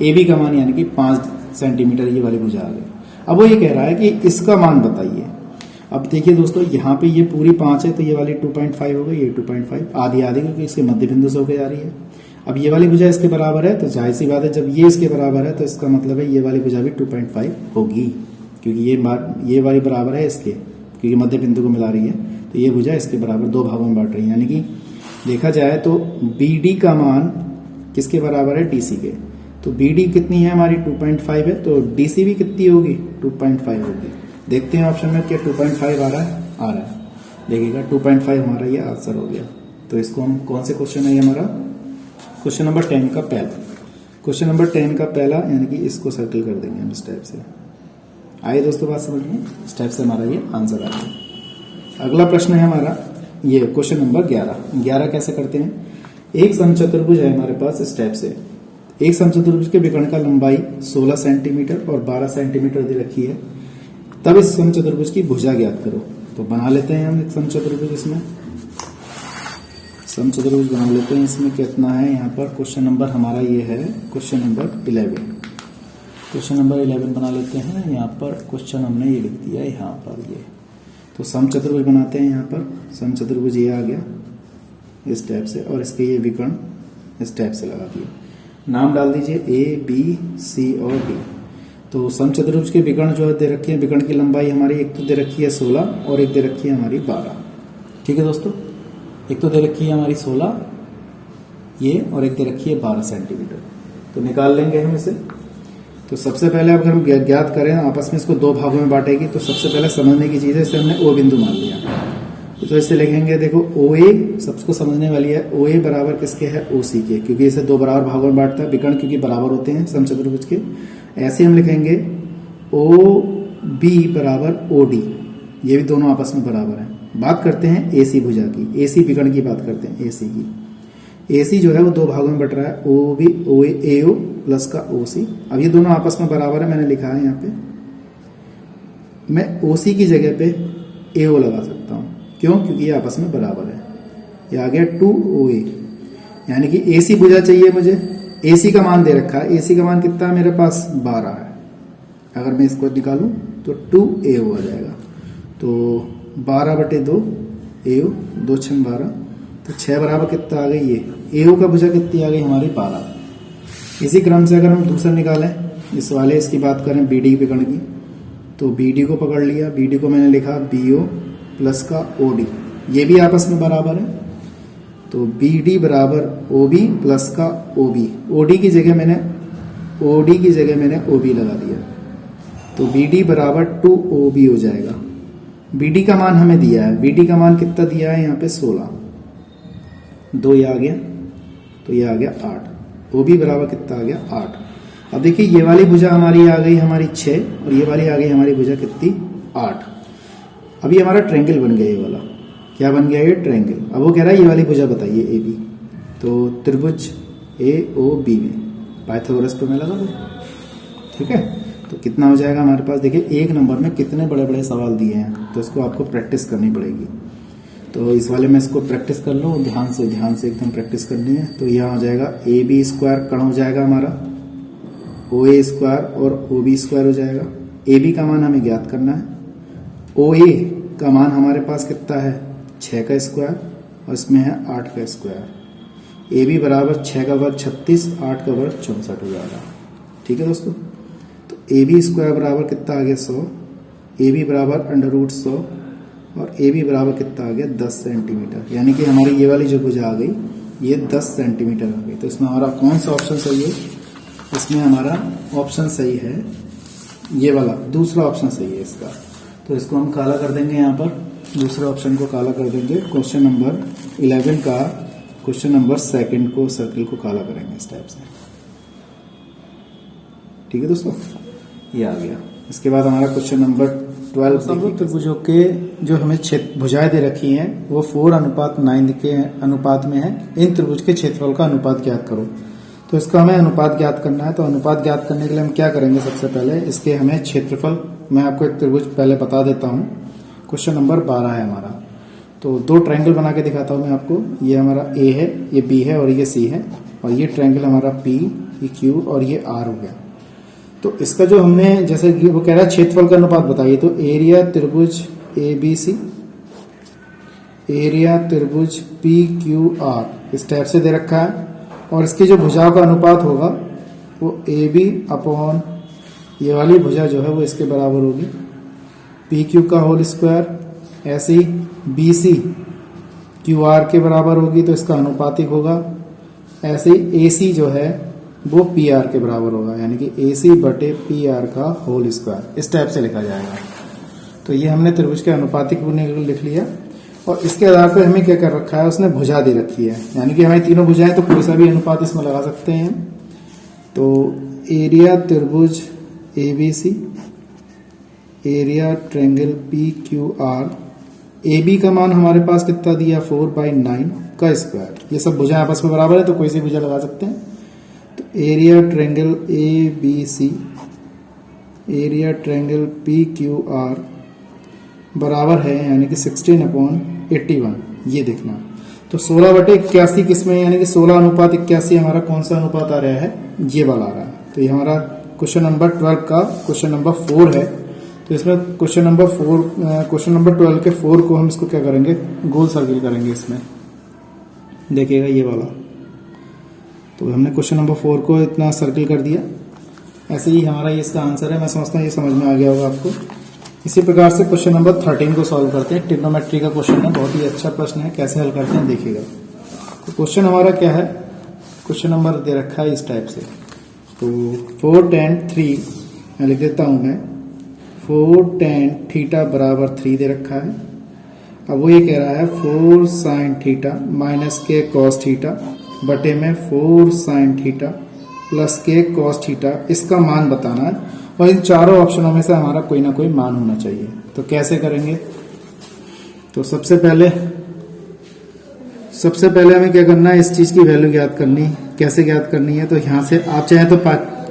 ए बी का मान यानी कि 5 सेंटीमीटर ये वाली भुजा आ गई। अब वो ये कह रहा है कि इसका मान बताइए। अब देखिए दोस्तों, यहाँ पे ये पूरी 5 है, तो ये वाली 2.5 हो गई, ये 2.5 आधी आधी, क्योंकि इसके मध्य बिंदु से होकर जा रही है। अब ये वाली भुजा इसके बराबर है, तो जाहिर सी बात है जब ये इसके बराबर है तो इसका मतलब है ये वाली भुजा भी 2.5 होगी, क्योंकि ये वाली बराबर है इसके, क्योंकि मध्य बिंदु को मिला रही है। तो ये भुजा इसके बराबर 2 भागों में बांट रही है। यानी कि देखा जाए तो बी डी का मान किसके बराबर है, डी सी के। तो बी डी कितनी है हमारी 2.5 है, तो डी सी भी कितनी होगी 2.5 होगी। देखते हैं ऑप्शन में क्या 2.5 आ रहा है, देखिएगा 2.5 हमारा ये आंसर हो गया। तो इसको हम कौन से क्वेश्चन है ये हमारा क्वेश्चन नंबर 10 का पहला, क्वेश्चन नंबर 10 का पहला, यानी कि इसको सर्कल कर देंगे हम इस टाइप से। आइए दोस्तों बात समझ में, इस टाइप से हमारा ये आंसर आ गया। अगला प्रश्न है हमारा ये क्वेश्चन नंबर 11 कैसे करते हैं। एक समचतुर्भुज है हमारे पास इस टाइप से। एक समचतुर्भुज के विकर्ण का लंबाई 16 सेंटीमीटर और 12 सेंटीमीटर दे रखी है। तब इस समचतुर्भुज की भुजा ज्ञात करो। तो बना लेते हैं हम एक समचतुर्भुज, इसमें समचतुर्भुज बना लेते हैं। इसमें कितना है यहाँ पर, क्वेश्चन नंबर हमारा ये है क्वेश्चन नंबर 11। क्वेश्चन नंबर 11 बना लेते हैं। यहाँ पर क्वेश्चन हमने ये लिख दिया है यहाँ पर ये। तो समचतुर्भुज बनाते हैं। यहाँ पर समचतुर्भुज ये आ गया इस टाइप से, और इसके ये विकर्ण इस टाइप से लगा दिए। नाम डाल दीजिए ए बी सी और डी। तो समचतुर्भुज के विकर्ण जो दे रखे हैं, विकर्ण की लंबाई हमारी एक तो दे रखी है 16 और एक दे रखी है हमारी 12। ठीक है दोस्तों, एक तो दे रखी है हमारी 16 ये, और एक दे रखी है 12 सेंटीमीटर। तो निकाल लेंगे हम इसे। तो सबसे पहले अगर हम ज्ञात करें आपस में इसको 2 भागों में बांटेगी, तो सबसे पहले समझने की चीज है, इसे हमने ओ बिंदु मान लिया। तो इसे लिखेंगे, देखो ओ ए सबको समझने वाली है। ओ ए बराबर किसके है, ओ सी के, क्योंकि इसे 2 बराबर भागों में बांटता है विकर्ण, क्योंकि बराबर होते हैं समचतुर्भुज के। ऐसे हम लिखेंगे ओ बी बराबर ओ डी, ये भी दोनों आपस में बराबर हैं। बात करते हैं ए सी भुजा की, ए सी विकर्ण की बात करते हैं। ए सी की, ए सी जो है वो 2 भागों में बट रहा है, ओ बी ओ ए ओ प्लस का ओ सी। अब ये दोनों आपस में बराबर है, मैंने लिखा है यहाँ पे। मैं ओ सी की जगह पे ए ओ लगा सकता हूँ, क्यों? क्योंकि ये आपस में बराबर है। ये आ गया 2OA, यानी कि AC भुजा चाहिए मुझे। AC का मान दे रखा है, AC का मान कितना है मेरे पास? 12 है। अगर मैं इसको निकालूं तो 2AO आ जाएगा। तो 12/2 AO, 2 × 12, तो 6 बराबर कितना आ गई? ये AO का भुजा कितनी आ गई हमारी? 12। इसी क्रम से अगर हम दूसरा निकालें, इस वाले इसकी बात करें BD विकर्ण की, तो BD को पकड़ लिया। BD को मैंने लिखा BO प्लस का OD, ये भी आपस में बराबर है। तो BD बराबर OB प्लस का OB, OD की जगह मैंने OB लगा दिया। तो BD बराबर 2OB हो जाएगा। BD का मान हमें दिया है, BD का मान कितना दिया है यहाँ पे? 16। 2 ये आ गया, तो ये आ गया 8। OB बराबर कितना आ गया? 8। अब देखिए ये वाली भुजा हमारी आ गई हमारी 6 और ये वाली आ गई हमारी भुजा कितनी? 8। अभी हमारा ट्रायंगल बन गया, ये वाला क्या बन गया? ये ट्रायंगल। अब वो कह रहा है ये वाली भुजा बताइए AB। तो त्रिभुज AOB में पाइथागोरस पे मैं लगा दूं, ठीक है। तो कितना हो जाएगा हमारे पास? देखिए 1 नंबर में कितने बड़े बड़े सवाल दिए हैं, तो इसको आपको प्रैक्टिस करनी पड़ेगी। तो इस वाले में इसको प्रैक्टिस कर लो, ध्यान से एकदम प्रैक्टिस करनी है। तो यहाँ हो जाएगा AB² कण हो जाएगा हमारा, OA² और OB² हो जाएगा। AB का मान हमें ज्ञात करना है। OA का मान हमारे पास कितना है? 6 का स्क्वायर और इसमें है 8 का स्क्वायर। AB बराबर 6 का वर्ग 36, 8 का वर्ग 64 हो जाएगा, ठीक है दोस्तों। तो AB² बराबर कितना आ गया? 100। AB बराबर √100 और AB बराबर कितना आ गया? 10 सेंटीमीटर। यानी कि हमारी ये वाली जो भुजा आ गई ये 10 सेंटीमीटर आ गई। तो इसमें हमारा कौन सा ऑप्शन सही है? इसमें हमारा ऑप्शन सही है ये वाला, दूसरा ऑप्शन सही है इसका। तो इसको हम काला कर देंगे, यहाँ पर दूसरे ऑप्शन को काला कर देंगे। क्वेश्चन नंबर 11 का क्वेश्चन नंबर 2 को सर्किल को काला करेंगे इस टाइप से, ठीक है दोस्तों। ये आ गया। इसके बाद हमारा क्वेश्चन नंबर 12 त्रिभुजों के जो हमें भुजाएं दे रखी हैं वो 4:9 के अनुपात में है। इन त्रिभुज के क्षेत्रफल का अनुपात ज्ञात करो। तो इसका हमें अनुपात ज्ञात करना है। तो अनुपात ज्ञात करने के लिए हम क्या करेंगे? सबसे पहले इसके हमें क्षेत्रफल, मैं आपको एक त्रिभुज पहले बता देता हूँ। क्वेश्चन नंबर 12 है हमारा। तो 2 ट्रायंगल बना के दिखाता हूँ मैं आपको। ये हमारा A है, ये B है और ये C है, और ये ट्रायंगल हमारा P, ये Q और ये R हो गया। तो इसका जो हमने, जैसे कि वो कह रहा है क्षेत्रफल का अनुपात बताइए, तो एरिया त्रिभुज ABC, एरिया त्रिभुज PQR इस टाइप से दे रखा है। और इसकी जो भुजाओं का अनुपात होगा वो AB अपॉन ये वाली भुजा जो है वो इसके बराबर होगी PQ का होल स्क्वायर। ऐसे ही BC QR के बराबर होगी, तो इसका अनुपातिक होगा। ऐसे ही AC जो है वो PR के बराबर होगा, यानी कि AC/PR का होल स्क्वायर, इस टाइप से लिखा जाएगा। तो ये हमने त्रिभुज के अनुपातिक लिख लिया। और इसके आधार पर हमें क्या कर रखा है? उसने भुजा दे रखी है, यानी कि हमें तीनों भुजाएं, तो कोई सा भी अनुपात इसमें लगा सकते हैं। तो एरिया त्रिभुज ABC, area triangle PQR, AB का मान हमारे पास कितना दिया? 4/9 का स्क्वायर। ये सब भुजाएं आपस में बराबर है, तो कोई सी भुजा लगा सकते हैं। तो area triangle ABC, area triangle PQR बराबर है, यानी कि 16/81, ये देखना। तो 16/81 किसमें, यानी कि 16:81 हमारा कौन सा अनुपात आ रहा है? ये वाला आ रहा है। तो ये हमारा क्वेश्चन नंबर 12 का क्वेश्चन नंबर 4 है। तो इसमें क्वेश्चन नंबर 12 के 4 को हम इसको क्या करेंगे? गोल सर्किल करेंगे इसमें, देखिएगा ये वाला। तो हमने क्वेश्चन नंबर 4 को इतना सर्किल कर दिया। ऐसे ही हमारा ये इसका आंसर है। मैं समझता हूँ ये समझ में आ गया होगा आपको। इसी प्रकार से क्वेश्चन नंबर 13 को सॉल्व करते हैं। ट्रिग्नोमेट्री का क्वेश्चन है, बहुत ही अच्छा प्रश्न है। कैसे हल करते हैं देखिएगा। तो क्वेश्चन हमारा क्या है? क्वेश्चन नंबर दे रखा है इस टाइप से। तो 4 tan 3 मैं लिख देता हूं मैं 4 tan थीटा बराबर 3 दे रखा है। अब वो ये कह रहा है 4 sin थीटा माइनस के cos थीटा बटे में 4 sin थीटा प्लस के cos थीटा, इसका मान बताना है। और इन चारों ऑप्शनों में से हमारा कोई ना कोई मान होना चाहिए। तो कैसे करेंगे? तो सबसे पहले हमें क्या करना है? इस चीज की वैल्यू ज्ञात करनी। कैसे ज्ञात करनी है? तो यहाँ से आप चाहें तो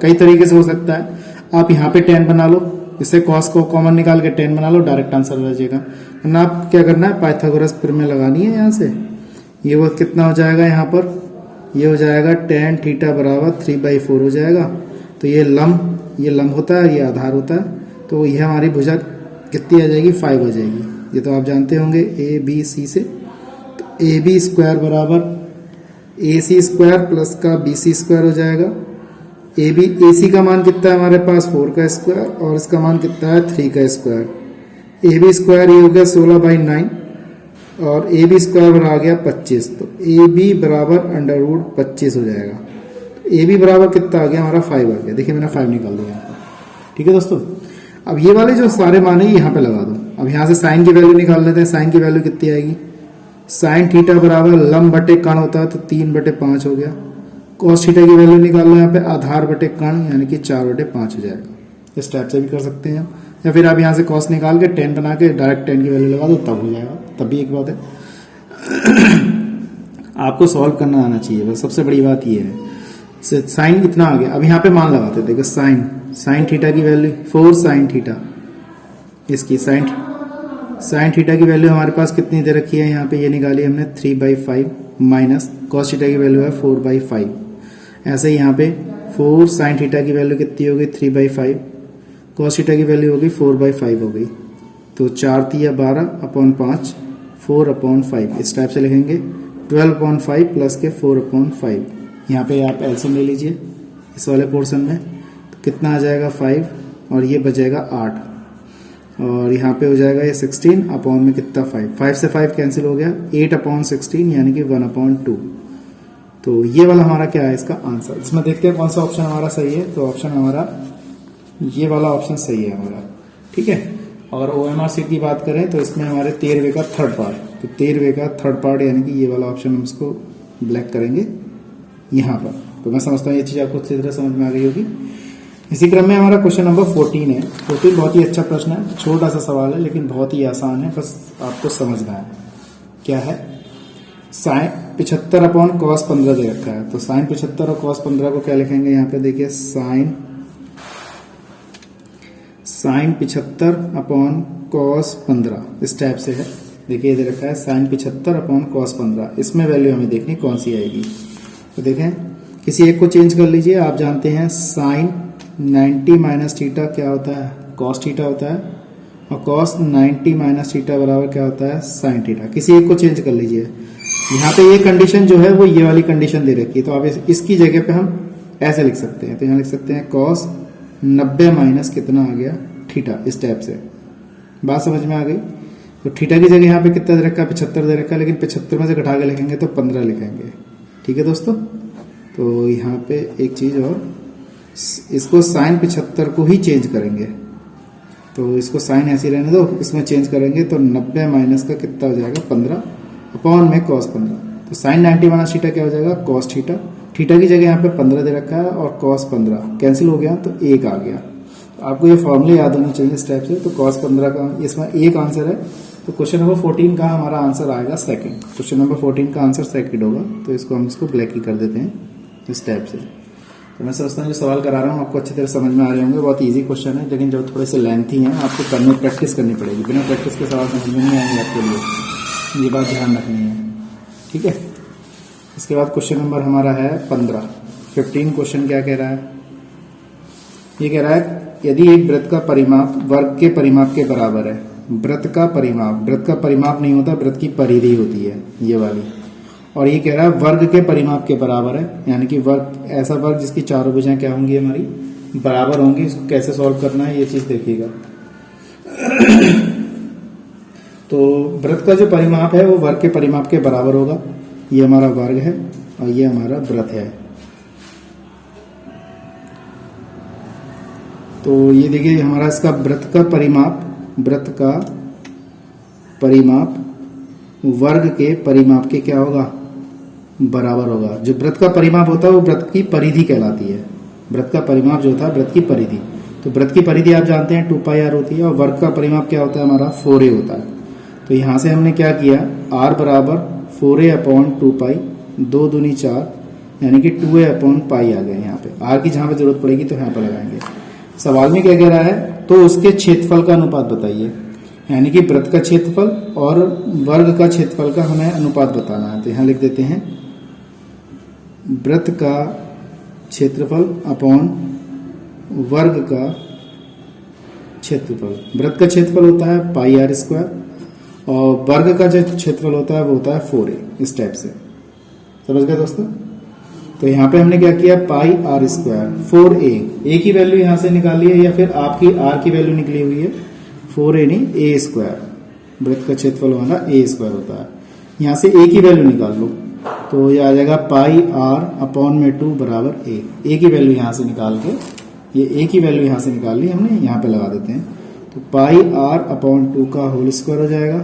कई तरीके से हो सकता है। आप यहाँ पे tan बना लो इससे कॉस को कॉमन निकाल के 10 बना लो, डायरेक्ट आंसर आ जाएगा। वरना आप क्या करना है, पाइथागोरस प्रमेय लगानी है यहाँ से। ये वो कितना हो जाएगा यहाँ पर, ये हो जाएगा tan थीटा बराबर 3/4 हो जाएगा। तो ये लंब होता है, ये आधार होता है, तो यह हमारी भुजा कितनी आ जाएगी, 5 आ जाएगी। ये तो आप जानते होंगे ABC से। तो AB स्क्वायर बराबर AC स्क्वायर प्लस का BC स्क्वायर हो जाएगा। AC का मान कितना है हमारे पास, 4 का स्क्वायर, और इसका मान कितना है, 3 का स्क्वायर। AB स्क्वायर ये हो गया 16/9 और AB स्क्वायर बना गया 25। तो AB बराबर √25 हो जाएगा। तो AB बराबर कितना आ गया हमारा, 5 आ गया। देखिए मैंने 5 निकाल दिया यहाँ पर। ठीक है दोस्तों, अब ये वाले जो सारे मान है यहाँ पे लगा दो। अब यहाँ से साइन की वैल्यू निकाल लेते हैं। साइन की वैल्यू कितनी आएगी, साइन थीटा बराबर लंब बटे कण होता है तो 3/5 हो गया। कॉस थीटा की वैल्यू निकाल लो यहाँ पे, आधार बटे कण यानी कि 4/5 हो जाएगा। इस टाइप से भी कर सकते हैं, या फिर आप यहाँ से कॉस निकाल के 10 बना के डायरेक्ट 10 की वैल्यू लगा दो, तब हो जाएगा। तब भी एक बात है आपको सॉल्व करना आना चाहिए, बस सबसे बड़ी बात ये है। साइन इतना आ गया। अब यहाँ पे मान लगाते, देखो साइन थीटा की वैल्यू 4 साइन थीटा, इसकी साइन थीटा की वैल्यू हमारे पास कितनी दे रखी है, यहाँ पे ये निकाली हमने 3/5 माइनस कॉस थीटा की वैल्यू है 4/5। ऐसे ही यहाँ पे 4 साइन थीटा की वैल्यू कितनी होगी, 3/5, कॉस थीटा की वैल्यू होगी 4/5 हो गई। तो 4 × 12/5 4/5 इस टाइप से लिखेंगे। 12/5 प्लस के 4/5। यहाँ पे आप एलसीएम ले लीजिए इस वाले पोर्शन में, तो कितना आ जाएगा 5 और ये बचेगा 8, और यहाँ पे हो जाएगा ये 16 अपॉन में कितना 5 से 5 कैंसिल हो गया, 8/16 यानी कि 1/2। तो ये वाला हमारा क्या है इसका आंसर। इसमें देखते हैं कौन सा ऑप्शन हमारा सही है। तो ऑप्शन हमारा ये वाला ऑप्शन सही है हमारा। ठीक है, अगर OMR सीट की बात करें तो इसमें हमारे 13वें का थर्ड पार्ट, तो 13वें का थर्ड पार्ट यानी कि ये वाला ऑप्शन हम इसको ब्लैक करेंगे यहाँ पर। तो मैं समझता हूँ ये चीज़ आपको अच्छी तरह समझ में आ गई होगी। इसी क्रम में हमारा क्वेश्चन नंबर 14 है। 14 बहुत ही अच्छा प्रश्न है, छोटा सा सवाल है लेकिन बहुत ही आसान है, बस आपको समझना है। क्या है, साइन 75/cos15 दे रखा है। तो साइन 75 और cos15 को क्या लिखेंगे यहाँ पे, देखिए साइन 75/cos15 इस टाइप से है। देखिए दे रखा है साइन 75/cos15। इसमें वैल्यू हमें देखनी कौन सी आएगी। तो देखें, किसी एक को चेंज कर लीजिए। आप जानते हैं साइन 90 माइनस थीटा क्या होता है, कॉस थीटा होता है, और कॉस 90 माइनस थीटा बराबर क्या होता है, साइन थीटा। किसी एक को चेंज कर लीजिए। यहाँ पे ये कंडीशन जो है वो ये वाली कंडीशन दे रखी है, तो आप इसकी जगह पे हम ऐसे लिख सकते हैं। तो यहाँ लिख सकते हैं कॉस 90 माइनस कितना आ गया, थीटा। इस टाइप से बात समझ में आ गई। तो थीटा की जगह यहाँ पे कितना दे रखा है, 75 दे रखा है, लेकिन 75 में से घटा के लिखेंगे तो 15 लिखेंगे। ठीक है दोस्तों, तो यहाँ पे एक चीज और, इसको साइन 75 को ही चेंज करेंगे। तो इसको साइन ऐसे रहने दो, इसमें चेंज करेंगे तो 90 माइनस का कितना हो जाएगा 15 अपॉन में cos 15। तो साइन 90 माइनस थीटा क्या हो जाएगा, cos थीटा। थीटा की जगह यहाँ पे 15 दे रखा है और cos 15 कैंसिल हो गया तो 1 आ गया। तो आपको ये फॉर्मूले याद होने चाहिए इस टाइप से। तो cos 15 का इसमें एक आंसर है। तो क्वेश्चन नंबर 14 का हमारा आंसर आएगा सेकंड। क्वेश्चन नंबर 14 का आंसर सेकंड होगा। तो इसको हम इसको ब्लैक ही कर देते हैं इस टाइप से। तो मैं समझता हूँ जो सवाल करा रहा हूँ आपको अच्छी तरह समझ में आ रहे होंगे। बहुत इजी क्वेश्चन है, लेकिन जो थोड़े से लेंथी हैं आपको करने प्रैक्टिस करनी पड़ेगी। बिना प्रैक्टिस के सवाल समझ में नहीं आएंगे आपके लिए, ये बात ध्यान रखनी है। ठीक है, इसके बाद क्वेश्चन नंबर हमारा है 15 क्वेश्चन क्या कह रहा है, ये कह रहा है यदि एक वृत्त का परिमाप वर्ग के परिमाप के बराबर है। वृत्त का परिमाप नहीं होता, वृत्त की परिधि होती है ये वाली। और ये कह रहा है वर्ग के परिमाप के बराबर है, यानी कि वर्ग ऐसा वर्ग जिसकी चारों भुजाएं क्या होंगी हमारी बराबर होंगी। इसको कैसे सॉल्व करना है ये चीज देखिएगा। तो वृत्त का जो परिमाप है वो वर्ग के परिमाप के बराबर होगा। ये हमारा वर्ग है और ये हमारा वृत्त है। तो ये देखिए हमारा इसका वृत्त का परिमाप वर्ग के परिमाप के क्या होगा, बराबर होगा। जो वृत्त का परिमाप होता है वो वृत्त की परिधि कहलाती है। वृत्त का परिमाप जो होता है वृत्त की परिधि। तो वृत्त की परिधि आप जानते हैं 2πr होती है, और वर्ग का परिमाप क्या होता है हमारा 4a होता है। तो यहां से हमने क्या किया, r बराबर 4a/2π, 2 दूनी 4 यानी कि 2a/π आ गया। यहाँ पे r की जहां पे जरूरत पड़ेगी तो यहाँ पर लगाएंगे। सवाल में क्या कह रहा है, तो उसके क्षेत्रफल का अनुपात बताइए। यानी कि वृत्त का क्षेत्रफल और वर्ग का क्षेत्रफल का हमें अनुपात बताना है। तो यहां लिख देते हैं वृत्त का क्षेत्रफल अपॉन वर्ग का क्षेत्रफल। वृत्त का क्षेत्रफल होता है पाई आर स्क्वायर और वर्ग का जो क्षेत्रफल होता है वो होता है 4a। इस टाइप से समझ गए दोस्तों। तो यहाँ पे हमने क्या किया, पाई आर स्क्वायर 4a, ए की वैल्यू यहां से निकाली है या फिर आपकी आर की वैल्यू निकली हुई है 4a नहीं ए स्क्वायर। वृत्त का क्षेत्रफल हमारा ए स्क्वायर होता है। यहां से ए की वैल्यू निकाल लो तो ये आ जाएगा पाई आर अपॉन में 2 बराबर ए की वैल्यू यहां से निकाल के, ये ए की वैल्यू यहां से निकाल ली हमने, यहां पे लगा देते हैं। तो पाई आर अपॉन 2 का होल स्क्वायर हो जाएगा।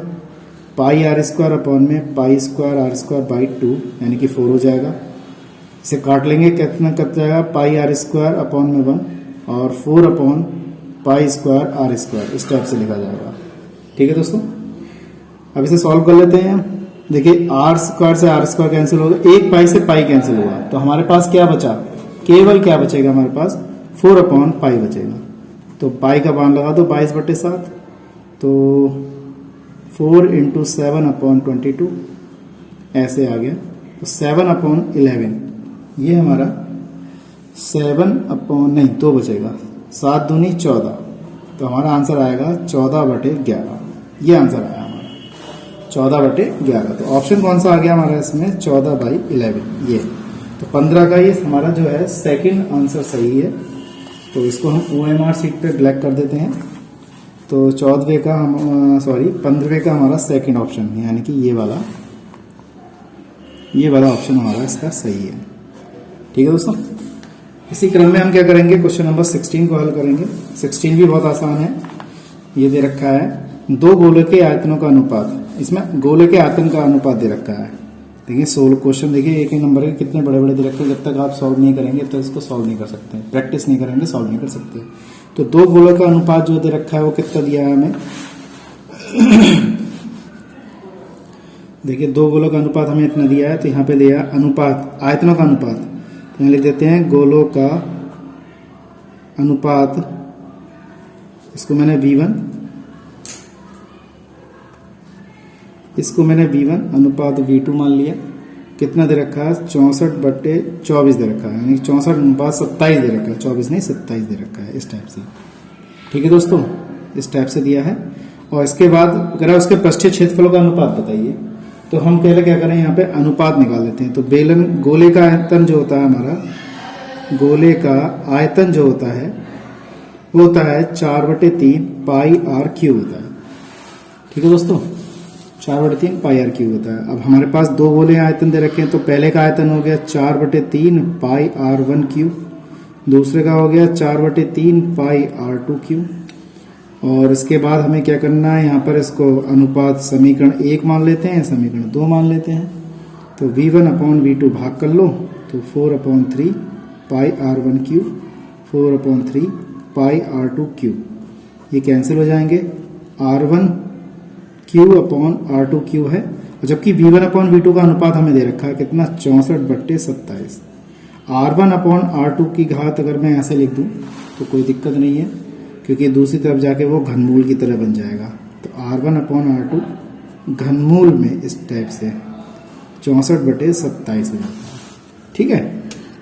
पाई आर स्क्वायर अपॉन में pi square R square by 2 यानी कि 4 हो जाएगा। इसे काट लेंगे, कितना कट जाएगा, पाई आर स्क्वायर अपॉन में 1 और 4 upon pi square R square, इस टाइप से लिखा जाएगा। ठीक है दोस्तों, अब इसे सॉल्व कर लेते हैं। देखिए आर स्क्वायर से आर स्क्वायर कैंसिल होगा, एक पाई से पाई कैंसिल हुआ, तो हमारे पास क्या बचा, केवल क्या बचेगा, हमारे पास 4 अपॉन पाई बचेगा। तो पाई का मान लगा दो 22/7, तो 4 इंटू 7 अपॉन 22 ऐसे आ गया। तो 7 अपॉन 11, ये हमारा 7 अपॉन नहीं 2 बचेगा, 7 दूनी 14, तो हमारा आंसर आएगा 14/11। ये आंसर आया हमारा 14/11। तो ऑप्शन कौन सा आ गया हमारा इसमें, 14/11 ये। तो 15 का ये हमारा जो है सेकंड आंसर सही है। तो इसको हम OMR सीट पे ब्लैक कर देते हैं। तो 15वें का हमारा सेकंड ऑप्शन है, यानी कि ये वाला ऑप्शन हमारा इसका सही है। ठीक है दोस्तों, इसी क्रम में हम क्या करेंगे, क्वेश्चन नंबर 16 को हल करेंगे। 16 भी बहुत आसान है। ये दे रखा है 2 गोले के आयतनों का अनुपात, इसमें गोले के आयतन का अनुपात दे रखा है। देखिए 16 क्वेश्चन, देखिए एक ही नंबर के कितने बड़े बड़े दे रखे हैं। जब तक आप सॉल्व नहीं करेंगे तब तक इसको सॉल्व नहीं कर सकते, प्रैक्टिस नहीं करेंगे सॉल्व नहीं कर सकते। तो 2 गोलों का अनुपात जो दे रखा है वो कितना दिया है हमें देखिए 2 गोलों का अनुपात हमें इतना दिया है। तो यहाँ पे दिया अनुपात आयतनों का अनुपात, तो यहाँ लिख देते हैं गोलों का अनुपात, इसको मैंने V1, इसको मैंने V1 अनुपात V2 मान लिया। कितना दे रखा है, 64/24 दे रखा है, यानी 64/27 दे रखा है, 24 नहीं 27 दे रखा है, इस टाइप से। ठीक है दोस्तों, इस टाइप से दिया है। और इसके बाद अगर उसके पृष्ठीय क्षेत्रफलों का अनुपात बताइए, तो हम पहले क्या करें, यहाँ पे अनुपात निकाल लेते हैं। तो बेलन गोले का आयतन जो होता है हमारा, गोले का आयतन जो होता है वो होता है 4/3 पाई आर क्यूब होता है। ठीक है दोस्तों, 4/3 पाई आर क्यूब होता है। अब हमारे पास 2 गोले आयतन दे रखे हैं। तो पहले का आयतन हो गया 4/3 पाई R1 क्यूब, दूसरे का हो गया 4/3 पाई R2 क्यूब। और इसके बाद हमें क्या करना है, यहाँ पर इसको अनुपात समीकरण 1 मान लेते हैं, समीकरण 2 मान लेते हैं। तो V1 अपॉन V2 भाग कर लो, तो 4/3 पाई R1 क्यूब, 4/3 पाई R2 क्यूब, ये कैंसिल हो जाएंगे। R1 cube upon R2 cube है, और जबकि V1 अपॉन V2 का अनुपात हमें दे रखा है कितना, 64/27। R1 अपॉन R2 की घात अगर मैं ऐसे लिख दूं तो कोई दिक्कत नहीं है, क्योंकि दूसरी तरफ जाके वो घनमूल की तरह बन जाएगा। तो R1 अपॉन R2 घनमूल में इस टाइप से 64/27 हो जाता है। ठीक है,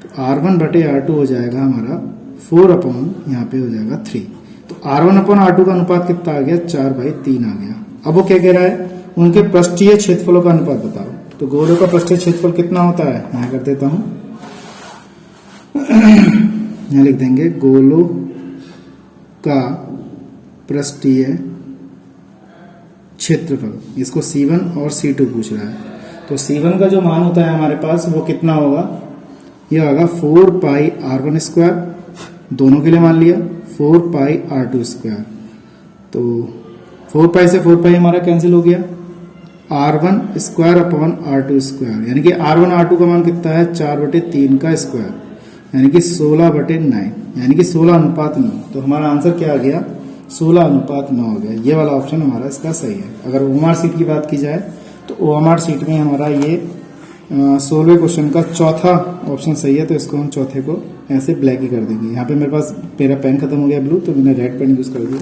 तो R1/R2 हो जाएगा हमारा 4 अपॉन यहाँ पे हो जाएगा 3। तो R1 अपॉन R2 का अनुपात कितना आ गया, 4/3 आ गया। अब वो क्या कह रहा है, उनके पृष्ठीय क्षेत्रफलों का अनुपात बताओ। तो गोलों का पृष्ठीय क्षेत्रफल कितना होता है, यहां कर देता हूं, यहां लिख देंगे गोलों का पृष्ठीय क्षेत्रफल। इसको C1 और C2 पूछ रहा है। तो C1 का जो मान होता है हमारे पास वो कितना होगा, यह होगा 4 पाई R1 स्क्वायर, दोनों के लिए मान लिया 4 पाई R2 स्क्वायर। तो 4 पाई से 4 पाई हमारा कैंसिल हो गया। R1 square upon R2 square, यानी कि R1 R2 का मान कितना है, 4/3 का स्क्वायर, यानी कि 16/9, यानी कि 16:9। तो हमारा आंसर क्या आ गया, 16:9 हो गया। ये वाला ऑप्शन हमारा इसका सही है। अगर OMR सीट की बात की जाए तो OMR सीट में हमारा ये 16वें क्वेश्चन का चौथा ऑप्शन सही है। तो इसको हम चौथे को ऐसे ब्लैक ही कर देंगे। यहाँ पे मेरे पास मेरा पेन खत्म हो गया ब्लू, तो मैंने रेड पेन यूज़ कर दिया,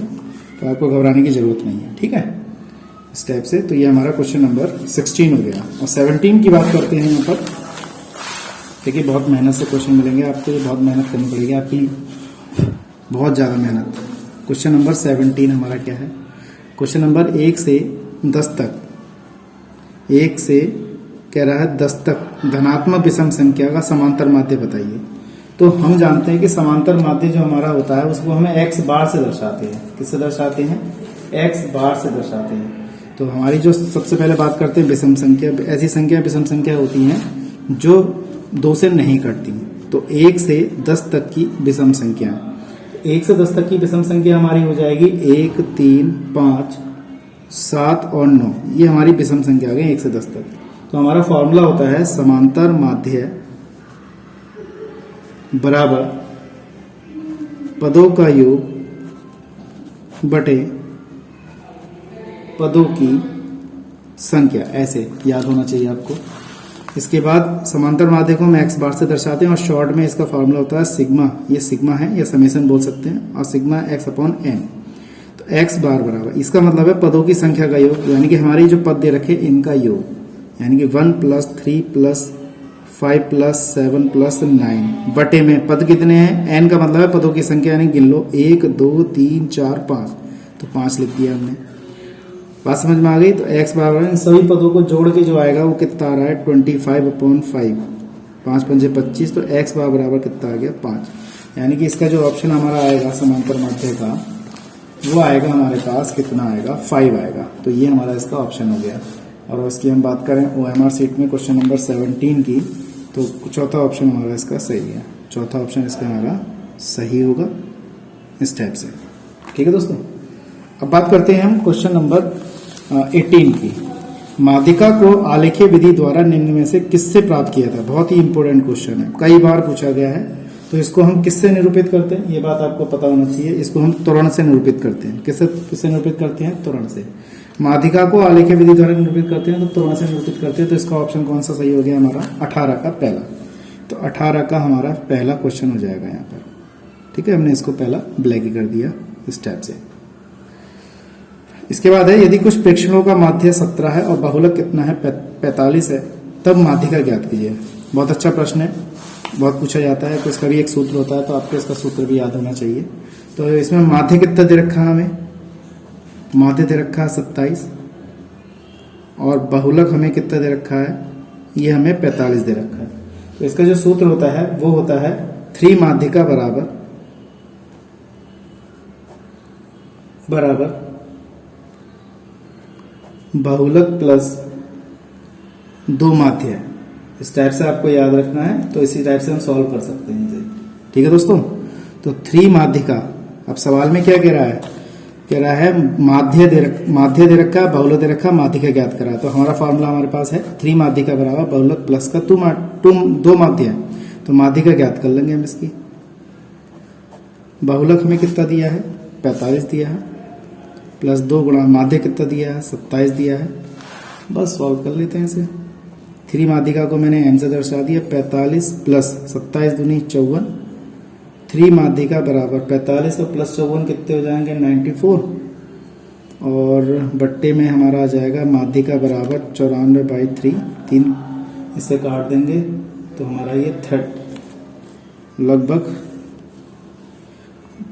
तो आपको घबराने की ज़रूरत नहीं है, ठीक है, इस टाइप से। तो ये हमारा क्वेश्चन नंबर 16 हो गया। और 17 की बात करते हैं यहाँ पर। देखिए बहुत मेहनत से क्वेश्चन मिलेंगे आपको, बहुत मेहनत करनी पड़ेगी आपकी, बहुत ज़्यादा मेहनत। क्वेश्चन नंबर 17 हमारा क्या है? क्वेश्चन नंबर 1 से 10 तक, 1 से कह रहा है 10 तक धनात्मक विषम संख्या का समांतर माध्य बताइए। तो हम जानते हैं कि समांतर माध्य जो हमारा होता है उसको हमें x बार से दर्शाते हैं। किससे दर्शाते हैं? x बार से दर्शाते हैं। तो हमारी जो सबसे पहले बात करते हैं विषम संख्या, ऐसी संख्या विषम संख्या होती हैं जो 2 से नहीं कटती। तो 1 से 10 तक की विषम संख्या, 1 से 10 तक की विषम संख्या हमारी हो जाएगी 1, 3, 5, 7 और 9। ये हमारी विषम संख्या आ गई 1 से 10 तक। तो हमारा फॉर्मूला होता है समांतर माध्य बराबर पदों का योग बटे पदों की संख्या। ऐसे याद होना चाहिए आपको। इसके बाद समांतर माध्य को हम x बार से दर्शाते हैं और शॉर्ट में इसका फॉर्मूला होता है सिग्मा। ये सिग्मा है या समेशन बोल सकते हैं, और सिग्मा x अपॉन n। तो x बार बराबर, इसका मतलब है पदों की संख्या का योग, यानी कि हमारी जो पद दे रखे इनका योग, यानी कि 1 + 3 + 5 + 7 + 9 बटे में पद कितने हैं? n का मतलब है पदों की संख्या, यानी गिन लो 1, 2, 3, 4, 5। तो 5 लिख दिया हमने। बात समझ में आ गई? तो x बराबर इन सभी पदों को जोड़ के जो आएगा वो कितना आ रहा है? 25/5, 5 पंजे 25। तो x बराबर कितना आ गया? 5। यानी कि इसका जो ऑप्शन हमारा आएगा समांतर माध्य का, वो आएगा हमारे पास कितना आएगा? 5 आएगा। तो ये हमारा इसका ऑप्शन हो गया। और इसकी हम बात करें OMR सीट में क्वेश्चन नंबर 17 की, तो चौथा ऑप्शन हमारा इसका सही है। चौथा ऑप्शन इसका हमारा सही होगा इस टाइप से। ठीक है दोस्तों, अब बात करते हैं हम क्वेश्चन नंबर 18 की। माध्यिका को आलेखीय विधि द्वारा निम्न में से किससे प्राप्त किया था? बहुत ही इंपॉर्टेंट क्वेश्चन है, कई बार पूछा गया है। तो इसको हम किससे निरूपित करते हैं, ये बात आपको पता होना चाहिए। इसको हम त्वरण से निरूपित करते हैं। किससे निरूपित करते हैं? त्वरण से। माध्यिका को आलेखीय विधि द्वारा निरूपित करते हैं तो त्वरण से निरूपित करते हैं। तो इसका ऑप्शन कौन सा सही हो गया हमारा? 18 का पहला। तो 18 का हमारा पहला क्वेश्चन हो जाएगा यहाँ पर। ठीक है, हमने इसको पहला ब्लैक ही कर दिया इस टाइप से। इसके बाद है, यदि कुछ प्रेक्षणों का माध्य 17 है और बहुलक कितना है? 45 है, तब माध्यिका ज्ञात कीजिए। बहुत अच्छा प्रश्न है, बहुत पूछा जाता है। तो इसका भी एक सूत्र होता है, तो आपको इसका सूत्र भी याद होना चाहिए। तो इसमें माध्य कितना दे रखा है हमें? माध्य दे रखा है 27, और बहुलक हमें कितना दे रखा है? ये हमें 45 दे रखा है। तो इसका जो सूत्र होता है वो होता है 3 माध्यिका बराबर बहुलक प्लस 2 माध्य। इस टाइप से आपको याद रखना है। तो इसी टाइप से हम सॉल्व कर सकते हैं इसे। ठीक है दोस्तों, तो 3 माध्यिका। अब सवाल में क्या कह रहा है? कह रहा है माध्य दे रखा है, बहुलक दे रखा है, माध्यिका ज्ञात करा। तो हमारा फॉर्मूला हमारे पास है 3 माध्यिका बराबर बहुलक प्लस का 2 माध्य है। तो माध्यिका ज्ञात कर लेंगे हम इसकी। बहुलक हमें कितना दिया है? 45 दिया है, प्लस 2 गुणा माध्य कितना दिया है? 27 दिया है। बस सॉल्व कर लेते हैं इसे। 3 माध्यिका को मैंने m से दर्शा दिया, 45 प्लस 27 दूनी 54। 3 माध्यिका बराबर 45 और प्लस 54 कितने हो जाएंगे? 94। और बट्टे में हमारा आ जाएगा माध्यिका बराबर 94/3। 3 इससे काट देंगे तो हमारा ये लगभग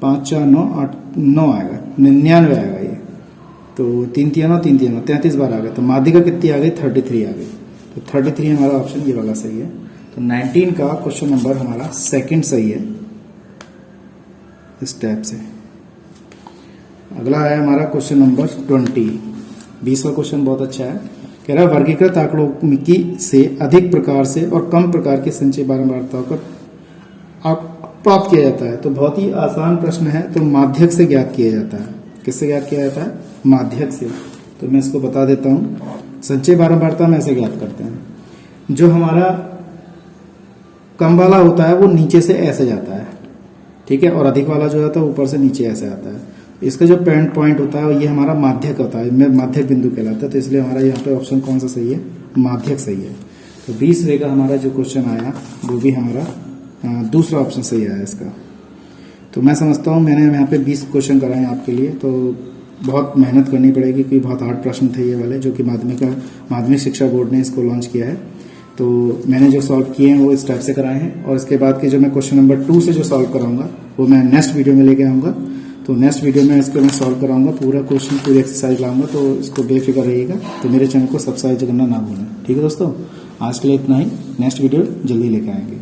5, 4, 9, 8, 9 आएगा, 99 आएगा ये। तो 3 3 9 3 3 33 बार आ गया। तो माध्यिका कितनी आ गई? 33 आ गई। तो 33 हमारा ऑप्शन ये वाला सही है। तो 19 का क्वेश्चन नंबर हमारा सेकंड सही है इस टाइप से। अगला है हमारा क्वेश्चन नंबर 20 का क्वेश्चन बहुत अच्छा है। कह रहा है वर्गीकृत आंकड़ों की से अधिक प्रकार से और कम प्रकार के संचय बारंबारताओं का प्राप्त किया जाता है। तो बहुत ही आसान प्रश्न है। तो माध्यक से ज्ञात किया जाता है। किससे ज्ञात किया जाता है? माध्यक से। तो मैं इसको बता देता हूं। संचय बारंबारता में ऐसे ज्ञात करते हैं, जो हमारा कम वाला होता है वो नीचे से ऐसे जाता है, ठीक है, और अधिक वाला जो होता है ऊपर से नीचे ऐसे आता है। इसका जो पॉइंट होता है ये हमारा माध्यक होता है, माध्यक बिंदु कहलाता है। तो इसलिए हमारा यहाँ पे ऑप्शन कौन सा सही है? माध्यक सही है। तो 20वें का हमारा जो क्वेश्चन आया वो भी हमारा दूसरा ऑप्शन सही आया इसका। तो मैं समझता हूँ मैंने यहाँ पे 20 क्वेश्चन कराए आपके लिए, तो बहुत मेहनत करनी पड़ेगी क्योंकि बहुत हार्ड प्रश्न थे ये वाले, जो कि माध्यमिक शिक्षा बोर्ड ने इसको लॉन्च किया है। तो मैंने जो सॉल्व किए हैं वो इस टाइप से कराए हैं, और इसके बाद के जो मैं क्वेश्चन नंबर 2 से जो सॉल्व कराऊंगा वो मैं नेक्स्ट वीडियो में लेके आऊँगा। तो नेक्स्ट वीडियो में इसको मैं सॉल्व कराऊंगा, पूरा क्वेश्चन पूरी एक्सरसाइज लाऊंगा, तो इसको बेफिक्र रहिएगा। तो मेरे चैनल को सब्सक्राइब करना ना भूलें। ठीक है दोस्तों, आज के लिए इतना ही, नेक्स्ट वीडियो जल्दी लेके आएंगे।